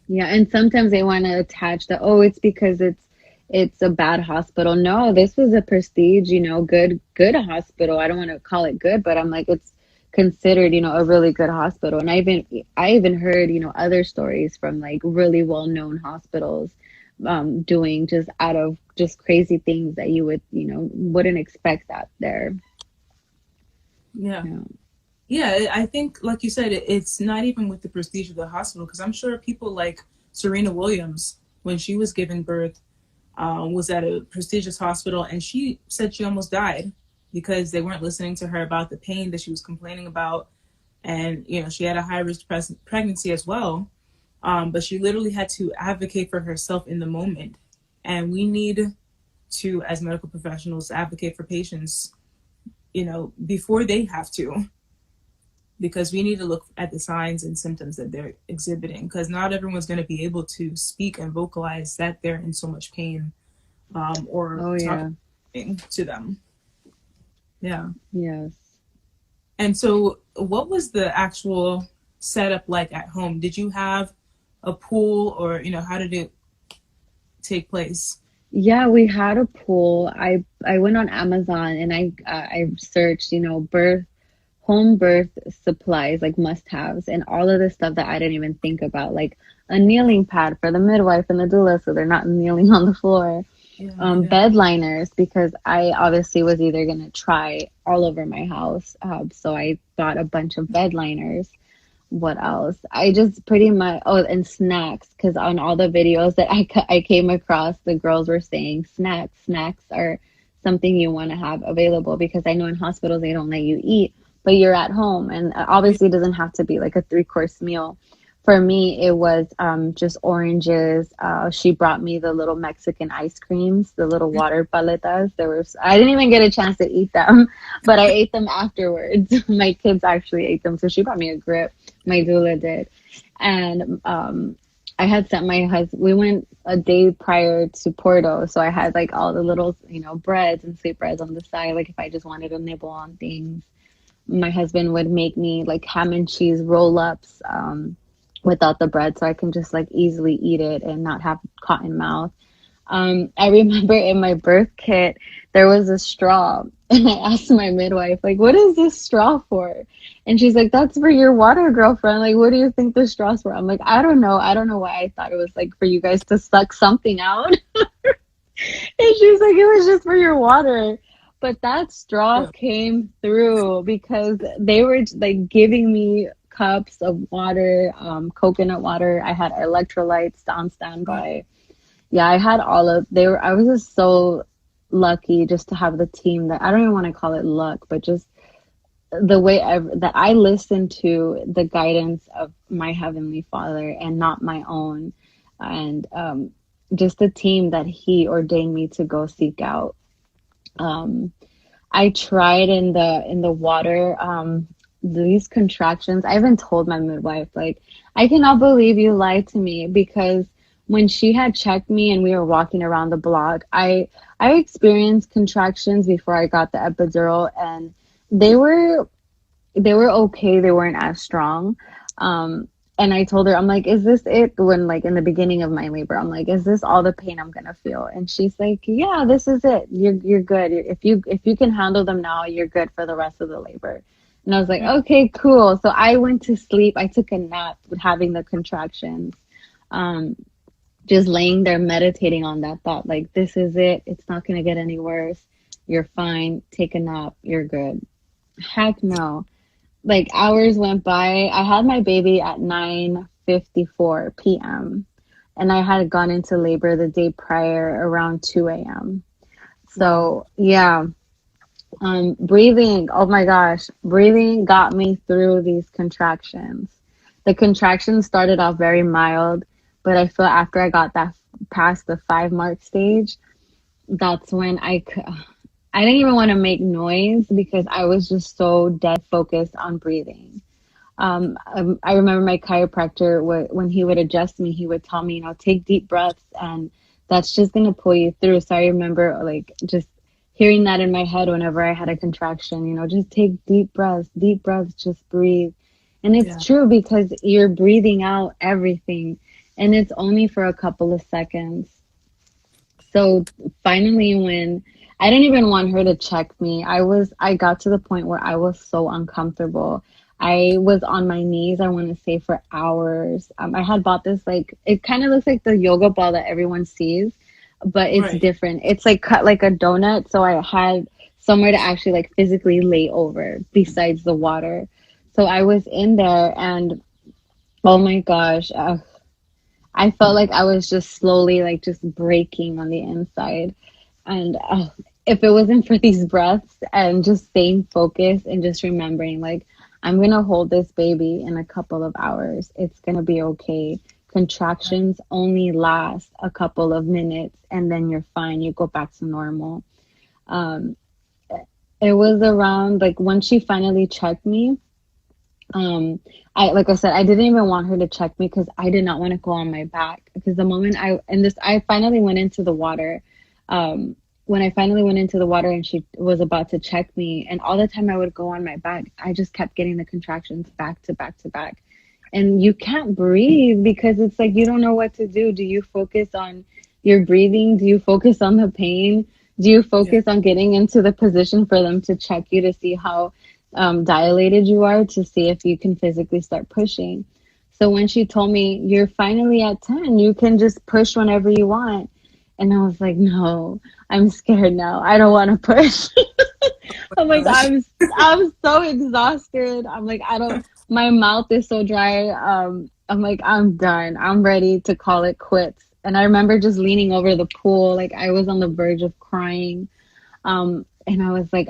yeah. And sometimes they want to attach the, oh, it's because it's a bad hospital. No, this was a prestige, good hospital. I don't want to call it good, but I'm like it's considered, a really good hospital. And I even heard, other stories from like really well-known hospitals doing just out of just crazy things that you wouldn't expect out there. Yeah. Yeah. Yeah, I think, like you said, it's not even with the prestige of the hospital, because I'm sure people like Serena Williams, when she was giving birth, was at a prestigious hospital, and she said she almost died because they weren't listening to her about the pain that she was complaining about. And, she had a high risk pregnancy as well. But she literally had to advocate for herself in the moment. And we need to, as medical professionals, advocate for patients, before they have to, because we need to look at the signs and symptoms that they're exhibiting, because not everyone's going to be able to speak and vocalize that they're in so much pain, or Oh talk yeah. to them. Yeah. Yes. And so what was the actual setup like at home? Did you have a pool, or how did it take place? Yeah, we had a pool. I went on Amazon and I searched, home birth supplies, like must-haves, and all of the stuff that I didn't even think about, like a kneeling pad for the midwife and the doula so they're not kneeling on the floor. Yeah, yeah. Bed liners because I obviously was either gonna try all over my house. So I bought a bunch of bed liners. What else? I just pretty much, oh, and snacks, because on all the videos that I came across, the girls were saying snacks are something you want to have available, because I know in hospitals they don't let you eat, but you're at home, and obviously it doesn't have to be like a three-course meal. For me, it was just oranges. She brought me the little Mexican ice creams, the little water paletas. I didn't even get a chance to eat them, but I ate them afterwards. My kids actually ate them, so she brought me a grip. My doula did, and I had sent my husband. We went a day prior to Porto, so I had like all the little, breads and sweetbreads on the side, like if I just wanted to nibble on things. My husband would make me like ham and cheese roll ups without the bread, so I can just like easily eat it and not have cotton mouth. I remember in my birth kit, there was a straw. And I asked my midwife, like, what is this straw for? And she's like, that's for your water, girlfriend. Like, what do you think the straw's for? I'm like, I don't know. I don't know why I thought it was like for you guys to suck something out. And she's like, it was just for your water. But that straw Yeah. came through because they were like giving me cups of water, coconut water. I had electrolytes on Wow. standby. Yeah, I had all of I was just so lucky just to have the team that I don't even want to call it luck, but just the way that I listened to the guidance of my Heavenly Father and not my own, and just the team that He ordained me to go seek out. Um, I tried in the water, these contractions. I even told my midwife, like, I cannot believe you lied to me, because when she had checked me and we were walking around the block, I experienced contractions before I got the epidural, and they were they were okay. They weren't as strong. And I told her, I'm like, is this it? When like in the beginning of my labor, I'm like, is this all the pain I'm gonna feel? And she's like, yeah, this is it. You're good. If you can handle them now, you're good for the rest of the labor. And I was like, okay, cool. So I went to sleep. I took a nap with having the contractions. Just laying there meditating on that thought, like, this is it. It's not going to get any worse. You're fine. Take a nap. You're good. Heck no. Like, hours went by. I had my baby at 9:54 p.m. and I had gone into labor the day prior around 2 a.m. Wow. So, yeah. Breathing, oh my gosh, breathing got me through these contractions. The contractions started off very mild, but I feel after I got that past the 5 mark stage, that's when I didn't even want to make noise because I was just so dead focused on breathing. I remember my chiropractor, when he would adjust me, he would tell me, take deep breaths, and that's just going to pull you through. So I remember like just hearing that in my head whenever I had a contraction, just take deep breaths, just breathe. And Yeah. it's true because you're breathing out everything, and it's only for a couple of seconds. So finally, when I didn't even want her to check me, I got to the point where I was so uncomfortable. I was on my knees, I want to say, for hours. I had bought this, like, it kind of looks like the yoga ball that everyone sees, but it's Right. different. It's like cut like a donut. So I had somewhere to actually like physically lay over besides the water. So I was in there, and oh my gosh, I felt like I was just slowly like just breaking on the inside. And if it wasn't for these breaths and just staying focused and just remembering, like, I'm going to hold this baby in a couple of hours. It's going to be okay. Contractions only last a couple of minutes and then you're fine. You go back to normal. Um, it was around like when she finally checked me. Like I said, I didn't even want her to check me because I did not want to go on my back. Because the moment I finally went into the water, um, when I finally went into the water and she was about to check me, and all the time I would go on my back, I just kept getting the contractions back to back to back. And you can't breathe because it's like you don't know what to do. Do you focus on your breathing? Do you focus on the pain? Do you Yeah. focus on getting into the position for them to check you to see how dilated you are, to see if you can physically start pushing? So when she told me, you're finally at 10, you can just push whenever you want. And I was like, no, I'm scared now. I don't want to push. I'm like, Gosh. I'm so exhausted. I'm like, I don't, my mouth is so dry. I'm like, I'm done. I'm ready to call it quits. And I remember just leaning over the pool, like I was on the verge of crying. And I was like,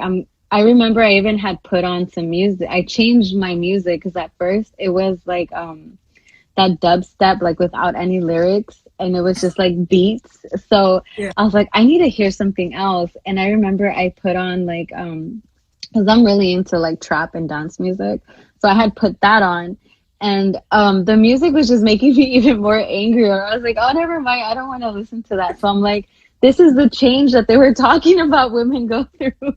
I remember I even had put on some music. I changed my music because at first it was like that dubstep, like without any lyrics, and it was just like beats. So Yeah. I was like, I need to hear something else. And I remember I put on like because I'm really into like trap and dance music. So I had put that on, and the music was just making me even more angrier. I was like, oh, never mind, I don't want to listen to that. So I'm like, this is the change that they were talking about women go through.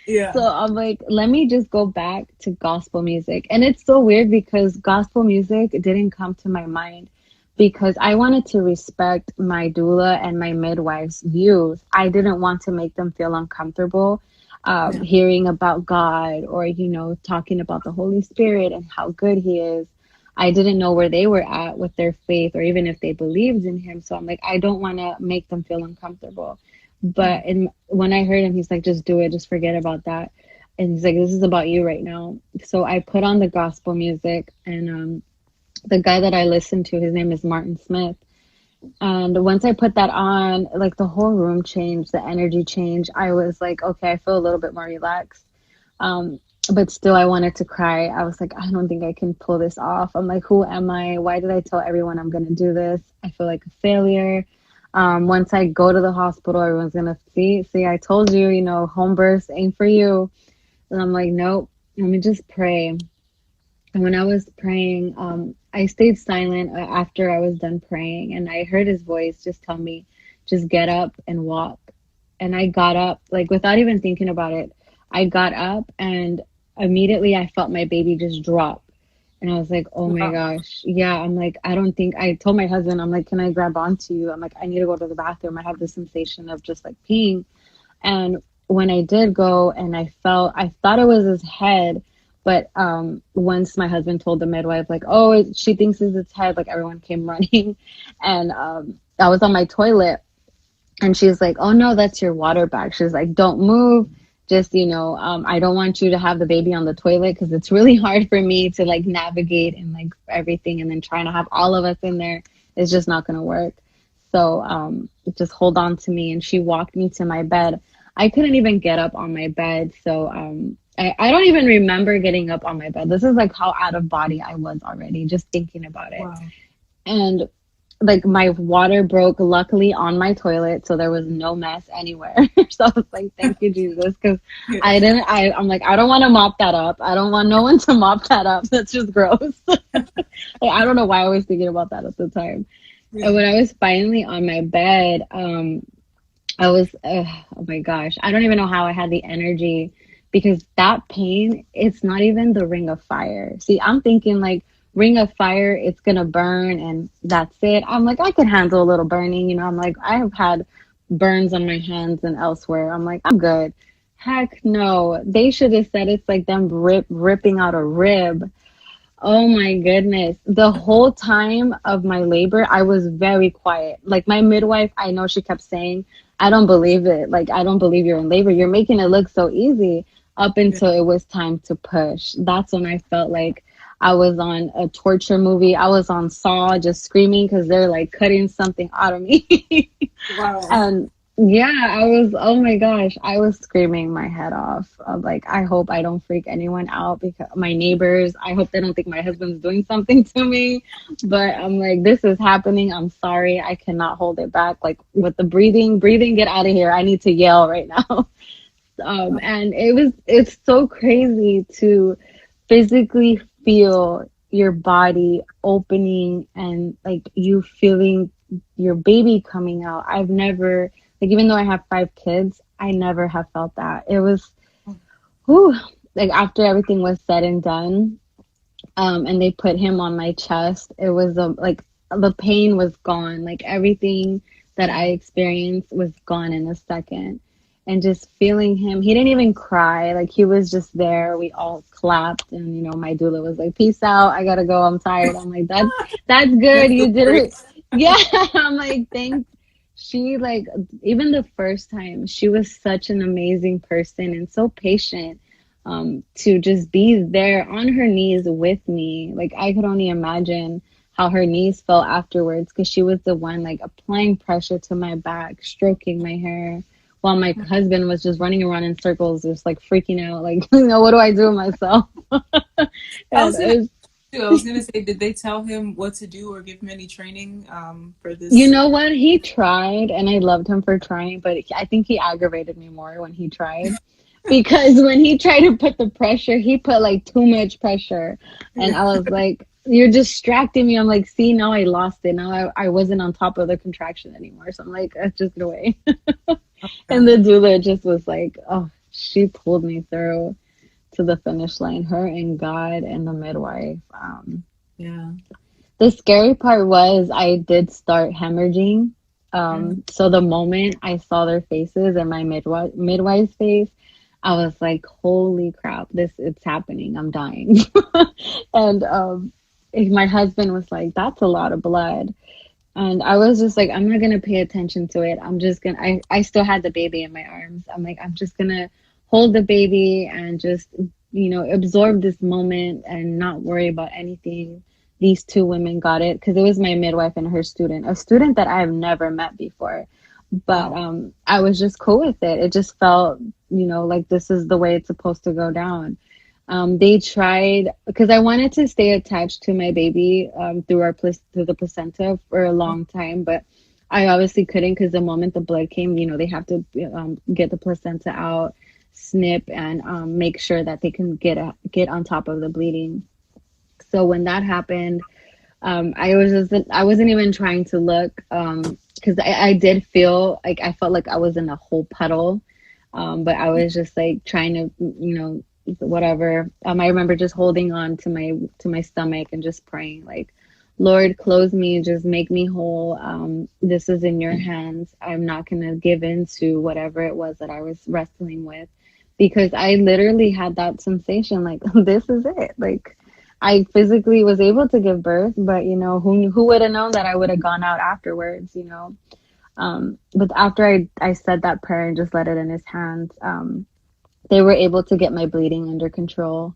Yeah. So I'm like, let me just go back to gospel music. And it's so weird because gospel music didn't come to my mind because I wanted to respect my doula and my midwife's views. I didn't want to make them feel uncomfortable Yeah. hearing about God or, talking about the Holy Spirit and how good He is. I didn't know where they were at with their faith or even if they believed in Him. So I'm like, I don't want to make them feel uncomfortable. Mm. When I heard him, he's like, just do it, just forget about that. And he's like, this is about you right now. So I put on the gospel music, and the guy that I listened to, his name is Martin Smith. And once I put that on, like the whole room changed, the energy changed. I was like, okay, I feel a little bit more relaxed. Um, but still, I wanted to cry. I was like, I don't think I can pull this off. I'm like, who am I? Why did I tell everyone I'm going to do this? I feel like a failure. Once I go to the hospital, everyone's going to see, I told you, home births ain't for you. And I'm like, nope, let me just pray. And when I was praying, I stayed silent after I was done praying. And I heard his voice just tell me, just get up and walk. And I got up, like without even thinking about it. I got up and immediately I felt my baby just drop. And I was like, oh my Wow. gosh. Yeah. I'm like, I don't think I told my husband, I'm like, can I grab onto you? I'm like, I need to go to the bathroom. I have the sensation of just like peeing. And when I did go and I thought it was his head, But once my husband told the midwife, like, oh, she thinks it's its head, like everyone came running. And I was on my toilet and she's like, oh no, that's your water bag. She's like, don't move. Just, I don't want you to have the baby on the toilet because it's really hard for me to like navigate and like everything. And then trying to have all of us in there is just not going to work. So just hold on to me. And she walked me to my bed. I couldn't even get up on my bed. So I don't even remember getting up on my bed. This is like how out of body I was already, just thinking about it. Wow. And like my water broke luckily on my toilet, so there was no mess anywhere. So I was like, thank you, Jesus, because Yeah. I'm like, I don't want to mop that up. I don't want no one to mop that up. That's just gross. Like, I don't know why I was thinking about that at the time. Yeah. And when I was finally on my bed, I was, oh my gosh, I don't even know how I had the energy, because that pain, it's not even the ring of fire. See, I'm thinking like, ring of fire, it's gonna burn and that's it. I'm like, I can handle a little burning, I'm like, I have had burns on my hands and elsewhere. I'm like, I'm good. Heck no. They should have said it's like them ripping out a rib. Oh my goodness. The whole time of my labor, I was very quiet. Like my midwife, I know she kept saying, I don't believe it. Like, I don't believe you're in labor. You're making it look so easy, up until it was time to push. That's when I felt like I was on a torture movie. I was on Saw, just screaming because they're like cutting something out of me. Wow. And yeah, oh my gosh, I was screaming my head off. Of like, I hope I don't freak anyone out, because my neighbors, I hope they don't think my husband's doing something to me. But I'm like, this is happening. I'm sorry. I cannot hold it back. Like with the breathing, get out of here. I need to yell right now. And it's so crazy to physically feel your body opening and like you feeling your baby coming out. I've never, like, even though I have 5 kids, I never have felt that. It was, whew, like after everything was said and done, and they put him on my chest, it was like the pain was gone. Like everything that I experienced was gone in a second. And just feeling him, he didn't even cry. Like he was just there. We all clapped, and my doula was like, "Peace out. I gotta go. I'm tired." I'm like, "That's good. You did it." Yeah. I'm like, thanks. She like, even the first time, she was such an amazing person and so patient. To just be there on her knees with me. Like I could only imagine how her knees felt afterwards, because she was the one like applying pressure to my back, stroking my hair, while my husband was just running around in circles, just like freaking out, like, what do I do with myself? I was gonna say, did they tell him what to do or give him any training for this? You know what? He tried, and I loved him for trying, but I think he aggravated me more when he tried. Because when he tried to put the pressure, he put like too much pressure. And I was like, you're distracting me. I'm like, see, now I lost it. Now I wasn't on top of the contraction anymore. So I'm like, just get away. And the doula just was like, oh, she pulled me through to the finish line, her and God and the midwife. Yeah. The scary part was I did start hemorrhaging. So the moment I saw their faces and my midwife's face, I was like, holy crap, it's happening. I'm dying. And my husband was like, that's a lot of blood. And I was just like, I'm not going to pay attention to it. I'm just going to, I still had the baby in my arms. I'm like, I'm just going to hold the baby and just, absorb this moment and not worry about anything. These 2 women got it, because it was my midwife and her student, a student that I have never met before. But I was just cool with it. It just felt, like this is the way it's supposed to go down. They tried, because I wanted to stay attached to my baby through the placenta for a long time, but I obviously couldn't, because the moment the blood came, they have to get the placenta out, snip, and make sure that they can get on top of the bleeding. So when that happened, I wasn't even trying to look, because I did feel like I felt like I was in a whole puddle, but I was just like trying to, whatever. I remember just holding on to my stomach and just praying like, Lord, clothe me, just make me whole. This is in your hands. I'm not gonna give in to whatever it was that I was wrestling with. because I literally had that sensation like this is it. Like I physically was able to give birth, but who would have known that I would have gone out afterwards. But after I said that prayer and just let it in his hands, they were able to get my bleeding under control.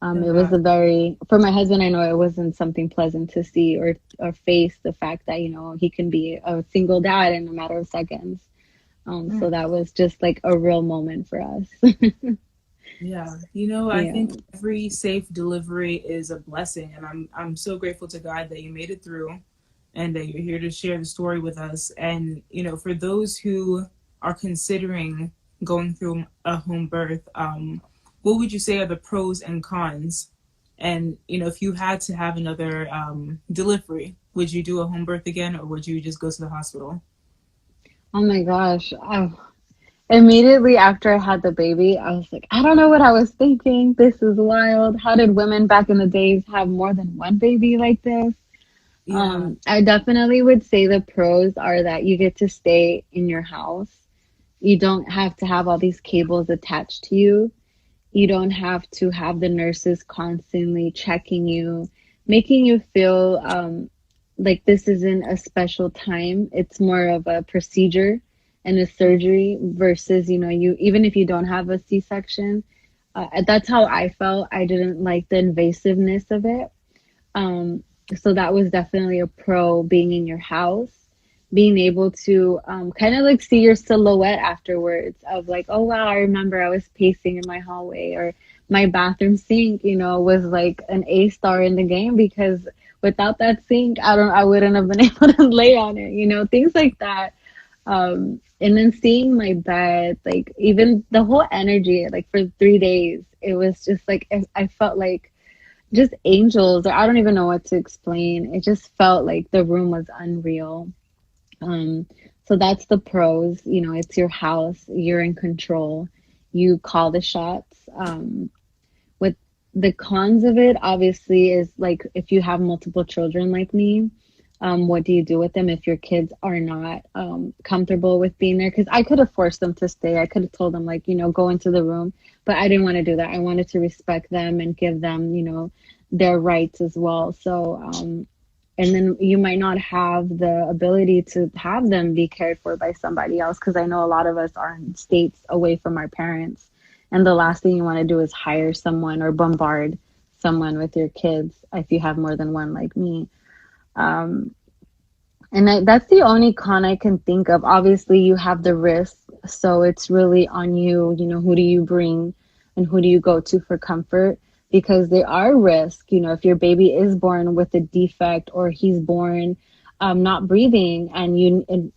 Thank It was God. for my husband, I know it wasn't something pleasant to see or face the fact that, he can be a single dad in a matter of seconds. So Mm. that was just like a real moment for us. Yeah, I Yeah. think every safe delivery is a blessing, and I'm so grateful to God that you made it through, and that you're here to share the story with us. And for those who are considering going through a home birth, what would you say are the pros and cons? And if you had to have another delivery, would you do a home birth again, or would you just go to the hospital? Oh my gosh. Immediately after I had the baby, I was like, I don't know what I was thinking. This is wild. How did women back in the days have more than one baby like this? Yeah. I definitely would say the pros are that you get to stay in your house. You don't have to have all these cables attached to you. You don't have to have the nurses constantly checking you, making you feel like this isn't a special time. It's more of a procedure and a surgery versus, you even if you don't have a C-section. That's how I felt. I didn't like the invasiveness of it. Um, so that was definitely a pro being in your house, being able to kind of like see your silhouette afterwards of like, oh wow, I remember I was pacing in my hallway or my bathroom sink, was like an A-star in the game because without that sink, I wouldn't have been able to lay on it, things like that. And then seeing my bed, like even the whole energy, like for 3 days, it was just like I felt like just angels, or I don't even know what to explain. It just felt like the room was unreal. Um, so that's the pros. It's your house, you're in control, you call the shots. With the cons of it, obviously, is like if you have multiple children like me, what do you do with them if your kids are not comfortable with being there? Because I could have forced them to stay. I could have told them, like, go into the room, but I didn't want to do that. I wanted to respect them and give them, their rights as well. So, and then you might not have the ability to have them be cared for by somebody else because I know a lot of us are in states away from our parents, and the last thing you want to do is hire someone or bombard someone with your kids if you have more than one like me. um, that's the only con I can think of. Obviously you have the risk, so it's really on you. Who do you bring and who do you go to for comfort, because there are risks. If your baby is born with a defect or he's born not breathing,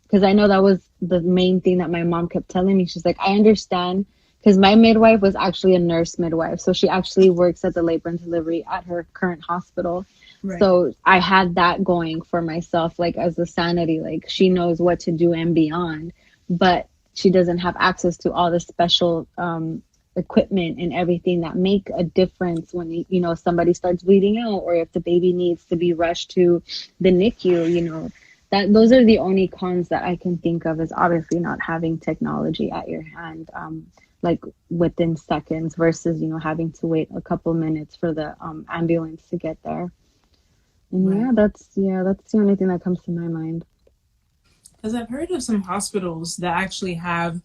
because I know that was the main thing that my mom kept telling me. She's like, I understand, because my midwife was actually a nurse midwife, so she actually works at the labor and delivery at her current hospital. Right. So I had that going for myself, like as a sanity, like she knows what to do and beyond, but she doesn't have access to all the special equipment and everything that make a difference when somebody starts bleeding out, or if the baby needs to be rushed to the NICU. That those are the only cons that I can think of, is obviously not having technology at your hand, like within seconds versus having to wait a couple minutes for the ambulance to get there. And Right. that's the only thing that comes to my mind. Because I've heard of some hospitals that actually have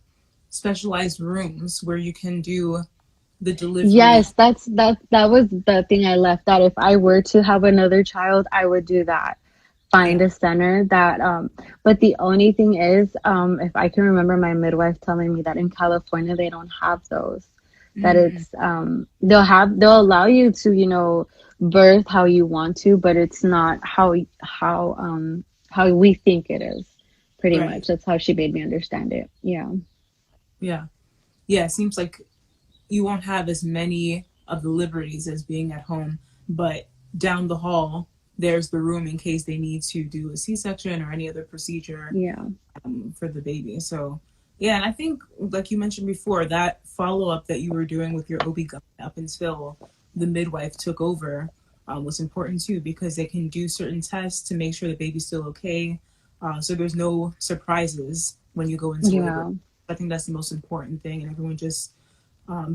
specialized rooms where you can do the delivery. Yes, that was the thing I left out. If I were to have another child, I would do that. Find Yeah. a center that but the only thing is, if I can remember my midwife telling me that in California they don't have those. That Mm, it's they'll allow you to, birth how you want to, but it's not how we think it is. Pretty right. much. That's how she made me understand it. Yeah. Yeah. Yeah. It seems like you won't have as many of the liberties as being at home, but down the hall, there's the room in case they need to do a C-section or any other procedure Yeah. for the baby. So, yeah, and I think, like you mentioned before, that follow up that you were doing with your OB-GYN up until the midwife took over was important too, because they can do certain tests to make sure the baby's still okay. So there's no surprises when you go into labor. Yeah. I think that's the most important thing, and everyone just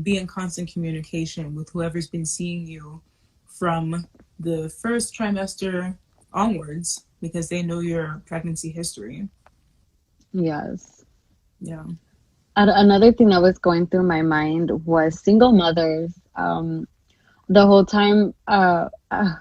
be in constant communication with whoever's been seeing you from the first trimester onwards, because they know your pregnancy history. Yes. Yeah. Another thing that was going through my mind was single mothers. The whole time,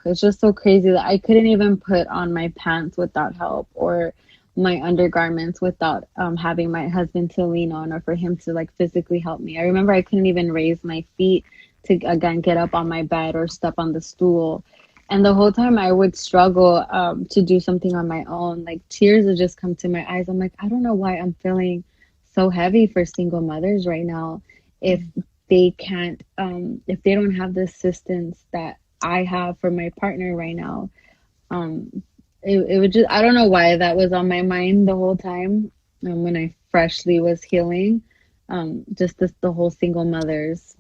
it's just so crazy that I couldn't even put on my pants without help, or my undergarments without having my husband to lean on, or for him to like physically help me. I remember I couldn't even raise my feet to again get up on my bed or step on the stool. And the whole time I would struggle to do something on my own. Like tears would just come to my eyes. I'm like, I don't know why I'm feeling so heavy for single mothers right now. If they can't, if they don't have the assistance that I have for my partner right now, um, it would just, I don't know why that was on my mind the whole time, when I freshly was healing, just this, the whole single mothers,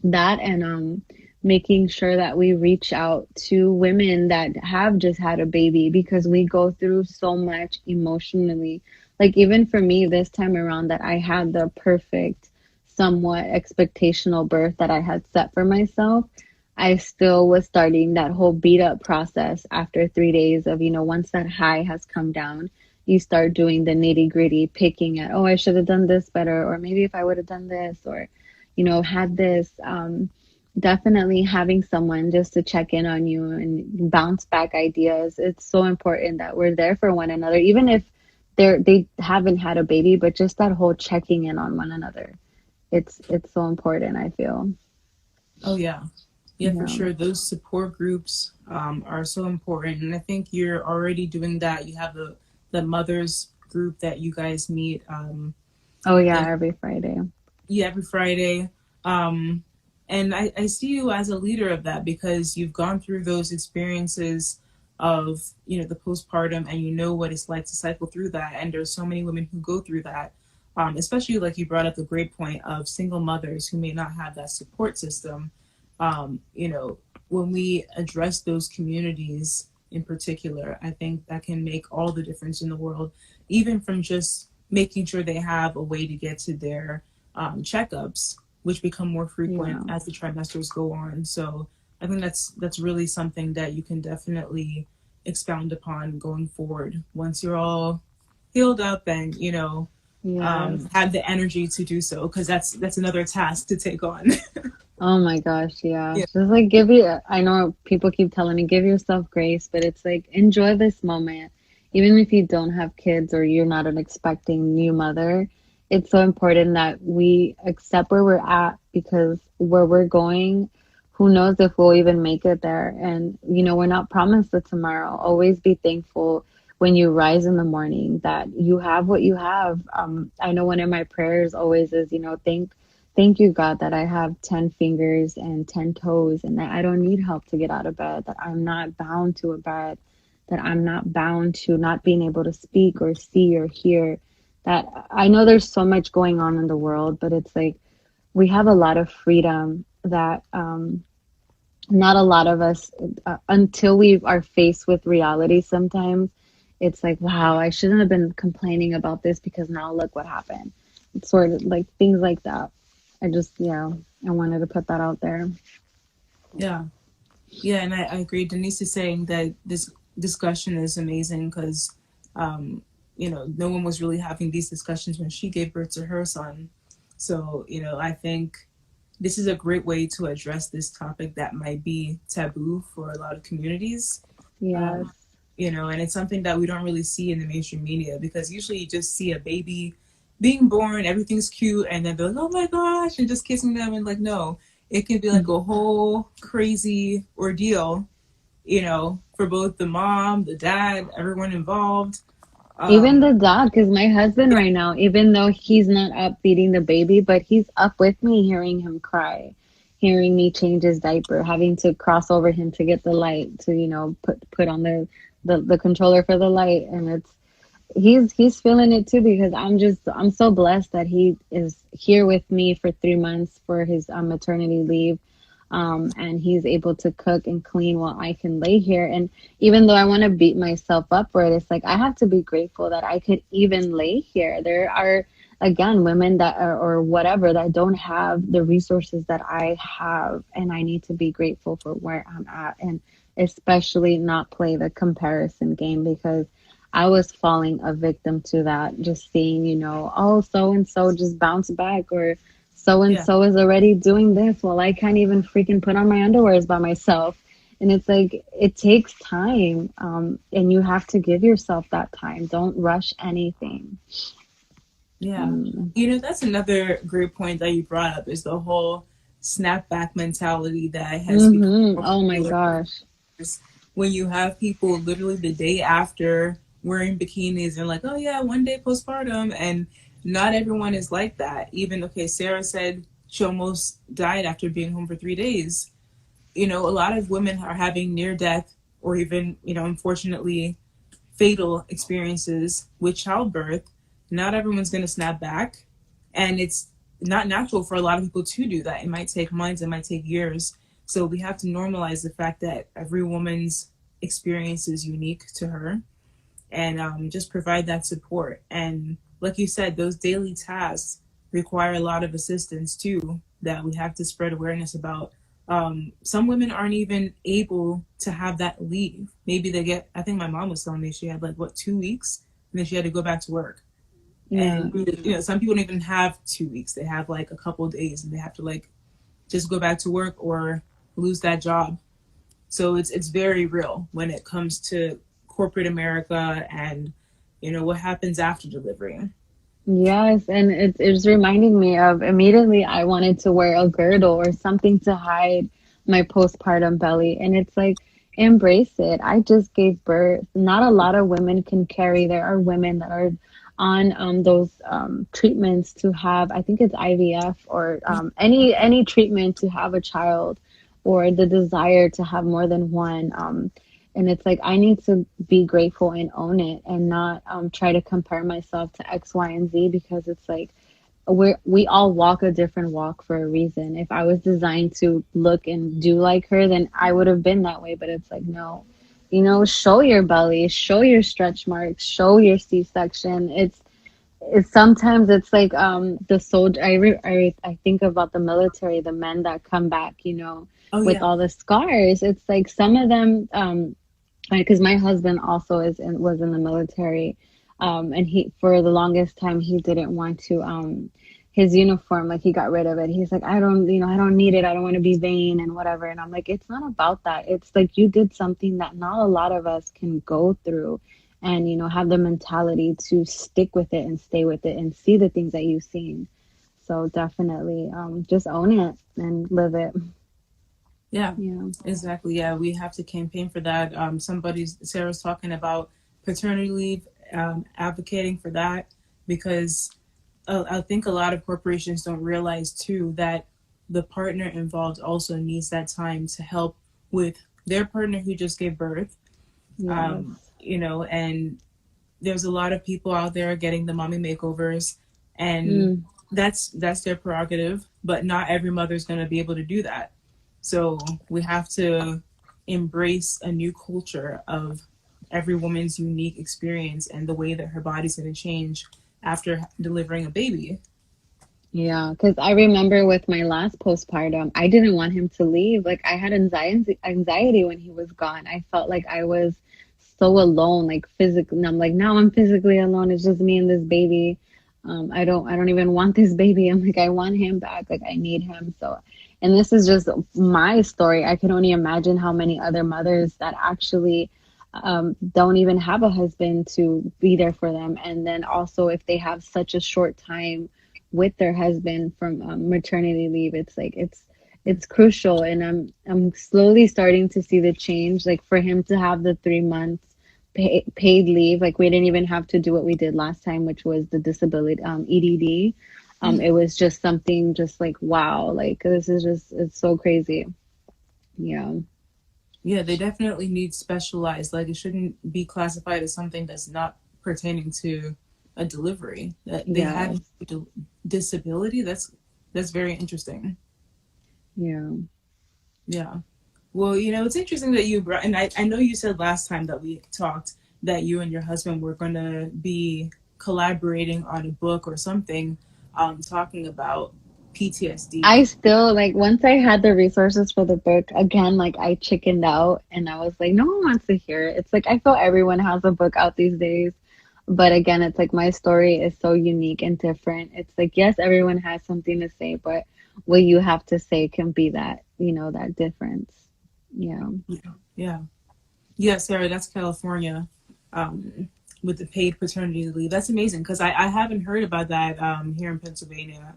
that, and making sure that we reach out to women that have just had a baby, because we go through so much emotionally. Like even for me this time around, that I had the perfect, somewhat expectational birth that I had set for myself, I still was starting that whole beat up process after 3 days of, once that high has come down, you start doing the nitty gritty, picking at, oh, I should have done this better, or maybe if I would have done this, or had this. Definitely having someone just to check in on you and bounce back ideas. It's so important that we're there for one another, even if they haven't had a baby, but just that whole checking in on one another. It's so important, I feel. Oh yeah. Yeah, for Yeah. sure. Those support groups are so important, and I think you're already doing that. You have the mothers group that you guys meet. Oh yeah, And every Friday. yeah, every Friday. Um, and I see you as a leader of that, because you've gone through those experiences of, the postpartum, and you know what it's like to cycle through that. And there's so many women who go through that, especially like you brought up the great point of single mothers who may not have that support system. When we address those communities in particular, I think that can make all the difference in the world, even from just making sure they have a way to get to their checkups, which become more frequent Yeah. as the trimesters go on. So I think that's really something that you can definitely expound upon going forward once you're all healed up and Yes. have the energy to do so, because that's another task to take on. Oh my gosh, yeah. Yeah. Just like I know people keep telling me, give yourself grace, but it's like, enjoy this moment. Even if you don't have kids or you're not an expecting new mother, it's so important that we accept where we're at, because where we're going, who knows if we'll even make it there. And, we're not promised a tomorrow. Always be thankful when you rise in the morning that you have what you have. I know one of my prayers always is, thank you, God, that I have 10 fingers and 10 toes, and that I don't need help to get out of bed, that I'm not bound to a bed, that I'm not bound to not being able to speak or see or hear. That I know there's so much going on in the world, but it's like we have a lot of freedom that not a lot of us, until we are faced with reality sometimes, it's like, wow, I shouldn't have been complaining about this because now look what happened. It's sort of like things like that. Yeah, I wanted to put that out there. Yeah. Yeah, and I agree. Denise is saying that this discussion is amazing because, no one was really having these discussions when she gave birth to her son. So, I think this is a great way to address this topic that might be taboo for a lot of communities. Yes. And it's something that we don't really see in the mainstream media, because usually you just see a baby being born, everything's cute, and then they're like, oh my gosh, and just kissing them. And like, no, it can be like a whole crazy ordeal, for both the mom, the dad, everyone involved. Even Um, the dad, because my husband yeah, right now, even though he's not up feeding the baby, but he's up with me hearing him cry, hearing me change his diaper, having to cross over him to get the light to, put on the controller for the light. And he's feeling it too, because I'm so blessed that he is here with me for 3 months for his maternity leave, and he's able to cook and clean while I can lay here. And even though I want to beat myself up for it, it's like I have to be grateful that I could even lay here. There are again, women that are, or whatever, that don't have the resources that I have, and I need to be grateful for where I'm at, and especially not play the comparison game, because I was falling a victim to that, just seeing, oh, so and so just bounced back, or so and Yeah. so is already doing this. Well, I can't even freaking put on my underwears by myself. And it's like, it takes time, and you have to give yourself that time. Don't rush anything. Yeah. Mm. That's another great point that you brought up is the whole snapback mentality that has become more Oh my popular. gosh. When you have people literally the day after wearing bikinis and like, oh yeah, one day postpartum, and not everyone is like that. Even, okay, Sarah said she almost died after being home for 3 days. A lot of women are having near death or even, unfortunately, fatal experiences with childbirth. Not everyone's going to snap back. And it's not natural for a lot of people to do that. It might take months, it might take years. So we have to normalize the fact that every woman's experience is unique to her, and just provide that support. And like you said, those daily tasks require a lot of assistance too, that we have to spread awareness about. Some women aren't even able to have that leave. Maybe they get, I think my mom was telling me she had like, what, 2 weeks? And then she had to go back to work. Yeah. And, some people don't even have 2 weeks. They have like a couple of days and they have to like just go back to work or lose that job. So it's very real when it comes to corporate America and what happens after delivery. Yes, and it's reminding me of, immediately I wanted to wear a girdle or something to hide my postpartum belly. And it's like, embrace it. I just gave birth. Not a lot of women can carry. There are women that are on those treatments to have, I think it's IVF, or any treatment to have a child, or the desire to have more than one. And it's like, I need to be grateful and own it, and not try to compare myself to X, Y, and Z, because it's like, we all walk a different walk for a reason. If I was designed to look and do like her, then I would have been that way. But it's like, no, show your belly, show your stretch marks, show your C-section. It's sometimes it's like the soldier. I think about the military, the men that come back, Oh with yeah. all the scars. It's like some of them, because my husband also was in the military, and he, for the longest time, he didn't want to his uniform, like, he got rid of it. He's like, I don't need it, I don't want to be vain and whatever. And I'm like, it's not about that. It's like, you did something that not a lot of us can go through, and have the mentality to stick with it and stay with it and see the things that you've seen. So definitely, just own it and live it. Yeah, Yeah. exactly. Yeah, we have to campaign for that. Sarah's talking about paternity leave, advocating for that, because I think a lot of corporations don't realize too that the partner involved also needs that time to help with their partner who just gave birth. Yes. And there's a lot of people out there getting the mommy makeovers, and Mm. that's their prerogative, but not every mother's going to be able to do that. So we have to embrace a new culture of every woman's unique experience and the way that her body's going to change after delivering a baby. Yeah, because I remember with my last postpartum, I didn't want him to leave. Like, I had anxiety when he was gone. I felt like I was so alone, like, physically. And I'm like, now I'm physically alone. It's just me and this baby. I don't even want this baby. I'm like, I want him back. Like, I need him. So, and this is just my story. I can only imagine how many other mothers that actually don't even have a husband to be there for them. And then also, if they have such a short time with their husband from maternity leave, it's like, it's crucial. And I'm slowly starting to see the change, like, for him to have the 3 months paid leave. Like, we didn't even have to do what we did last time, which was the disability, EDD. Mm. It was just something, just like, wow, like, this is just, it's so crazy. Yeah. Yeah, they definitely need specialized. Like, it shouldn't be classified as something that's not pertaining to a delivery. That they Yes. had disability. That's very interesting. Yeah. Yeah. Well, it's interesting that you and I know you said last time that we talked that you and your husband were going to be collaborating on a book or something, talking about I PTSD. still like once I had the resources for the book again, like I chickened out and I was like, no one wants to hear it. It's like I feel everyone has a book out these days. But again, it's like my story is so unique and different. It's like, yes, everyone has something to say, but what you have to say can be that, that difference. Yeah. Yeah, yeah, yeah, Sarah. That's California, um, with the paid paternity leave. That's amazing because I haven't heard about that here in Pennsylvania.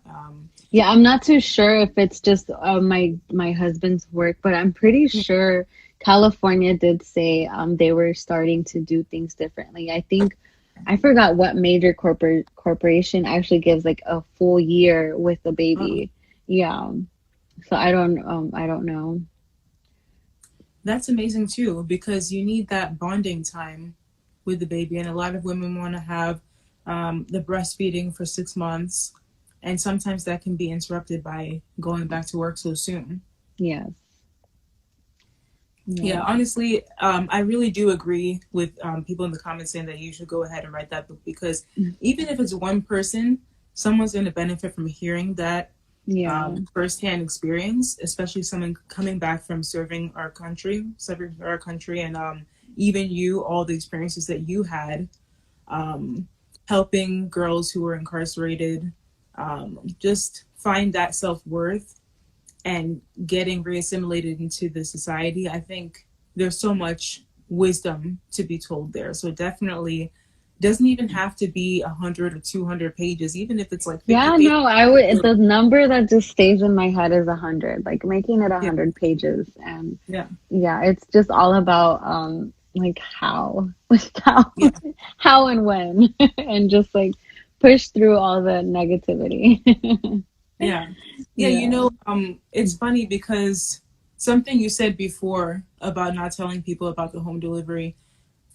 Yeah, I'm not too sure if it's just my husband's work, but I'm pretty sure California did say they were starting to do things differently. I think I forgot what major corporation actually gives like a full year with the Oh, baby. Yeah. So I don't know. that's amazing too because you need that bonding time with the baby, and a lot of women want to have the breastfeeding for 6 months, and sometimes that can be interrupted by going back to work so soon. Yes. Yeah, Yes. honestly, I really do agree with people in the comments saying that you should go ahead and write that book because even if it's one person, someone's going to benefit from hearing that Yeah. firsthand experience, especially someone coming back from serving our country, and even you, all the experiences that you had, um, helping girls who were incarcerated, just find that self worth and getting reassimilated into the society. I think there's so much wisdom to be told there. So definitely doesn't even have to be 100 or 200 pages, even if it's like 50 Yeah, pages. no, I would the number that just stays in my head is 100, like making it a Yeah, 100 pages. And yeah, yeah, it's just all about like how, like how, yeah, how and when, and just like push through all the negativity. yeah. Yeah, Yeah. it's funny because something you said before about not telling people about the home delivery,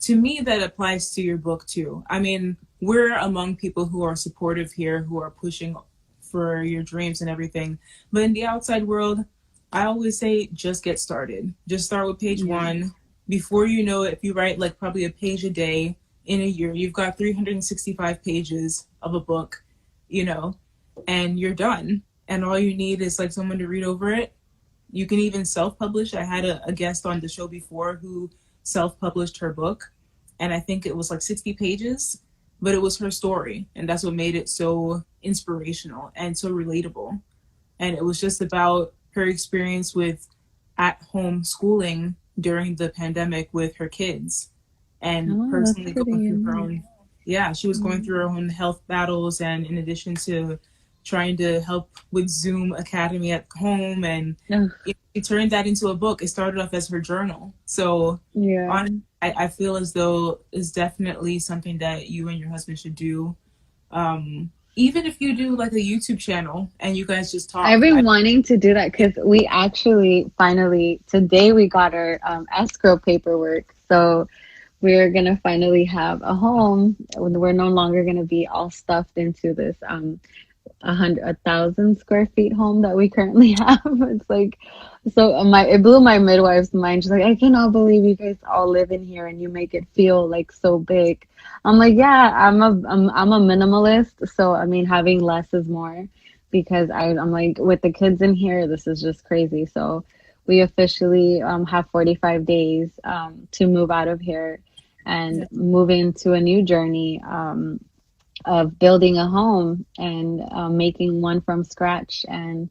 to me that applies to your book too. I mean, we're among people who are supportive here, who are pushing for your dreams and everything. But in the outside world, I always say just get started. Just start with page Yeah. one. Before you know it, if you write like probably a page a day in a year, you've got 365 pages of a book, you know, and you're done. And all you need is like someone to read over it. You can even self-publish. I had a guest on the show before who self-published her book, and I think it was like 60 pages, but it was her story, and that's what made it so inspirational and so relatable. And it was just about her experience with at-home schooling during the pandemic with her kids, and Oh, that's personally pretty going through her unique. own, yeah, she was going Mm. through her own health battles, and in addition to trying to help with Zoom Academy at home, and Ugh, it turned that into a book. It started off as her journal. So yeah. honestly, I feel as though it's definitely something that you and your husband should do. Even if you do like a YouTube channel and you guys just I've talk. been wanting to do that Yeah, because we actually finally today we got our escrow paperwork. So we're gonna finally have a home. We're no longer gonna be all stuffed into this 1,000 square feet home that we currently have. It's like so my it blew my midwife's mind. She's like, I cannot believe you guys all live in here and you make it feel like so big. I'm like, yeah, I'm a minimalist, so I mean having less is more because I'm like with the kids in here, this is just crazy. So we officially have 45 days to move out of here and yeah, move into a new journey. Of building a home and making one from scratch. And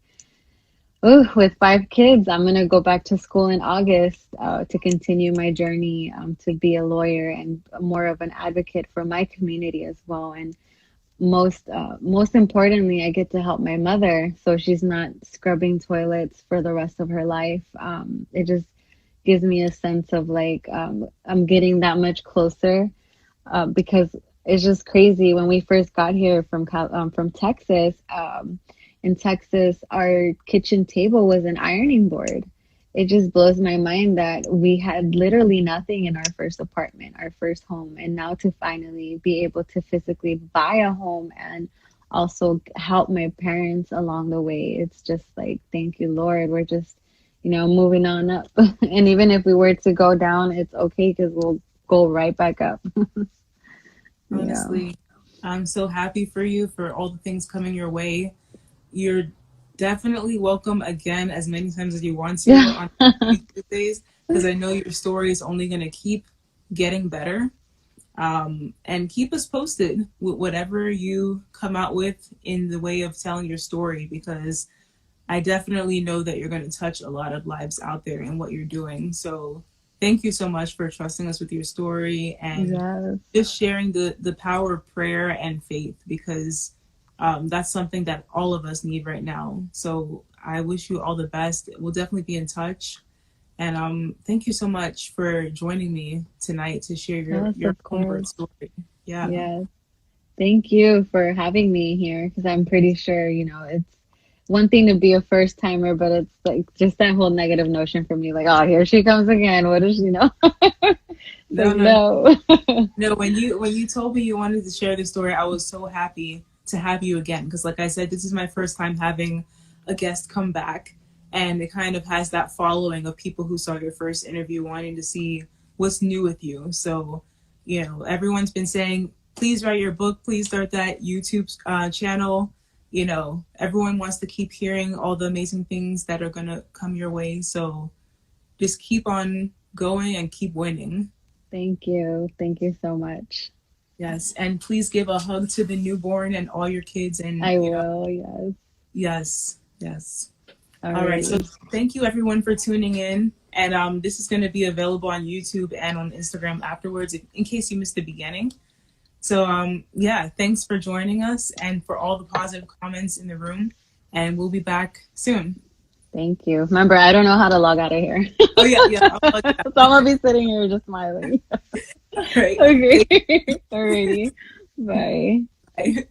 ooh, with 5 kids, I'm gonna go back to school in August to continue my journey to be a lawyer and more of an advocate for my community as well. And most importantly, I get to help my mother so she's not scrubbing toilets for the rest of her life. It just gives me a sense of like I'm getting that much closer because it's just crazy. When we first got here from Texas, in Texas, our kitchen table was an ironing board. It just blows my mind that we had literally nothing in our first apartment, our first home, and now to finally be able to physically buy a home and also help my parents along the way. It's just like, thank you, Lord. We're just, moving on up. And even if we were to go down, it's okay because we'll go right back up. Yeah. honestly. I'm so happy for you for all the things coming your way. You're definitely welcome again as many times as you want to Yeah. on Tuesdays, because I know your story is only going to keep getting better. And keep us posted with whatever you come out with in the way of telling your story, because I definitely know that you're going to touch a lot of lives out there in what you're doing. So thank you so much for trusting us with your story and Yes. just sharing the power of prayer and faith, because that's something that all of us need right now. So I wish you all the best. We'll definitely be in touch. And thank you so much for joining me tonight to share Yes, your of homebirth course. story. Yeah. Yes. Thank you for having me here because I'm pretty sure, it's one thing to be a first timer, but it's like just that whole negative notion for me, like, oh, here she comes again. What does she know? No, Like, no, no. no. When you told me you wanted to share the story, I was so happy to have you again, because like I said, this is my first time having a guest come back, and it kind of has that following of people who saw your first interview wanting to see what's new with you. So, everyone's been saying, please write your book, please start that YouTube channel. Everyone wants to keep hearing all the amazing things that are gonna come your way. So just keep on going and keep winning. Thank you. Thank you so much. Yes, and please give a hug to the newborn and all your kids. And I will. Yes. yes, yes. All right. So Alrighty. thank you everyone for tuning in. And this is going to be available on YouTube and on Instagram afterwards, in case you missed the beginning. So yeah, thanks for joining us and for all the positive comments in the room. And we'll be back soon. Thank you. Remember, I don't know how to log out of here. Oh yeah, yeah. I'll plug it So I'm gonna be sitting here just smiling. out. All right. Okay. Alrighty. Bye. Bye.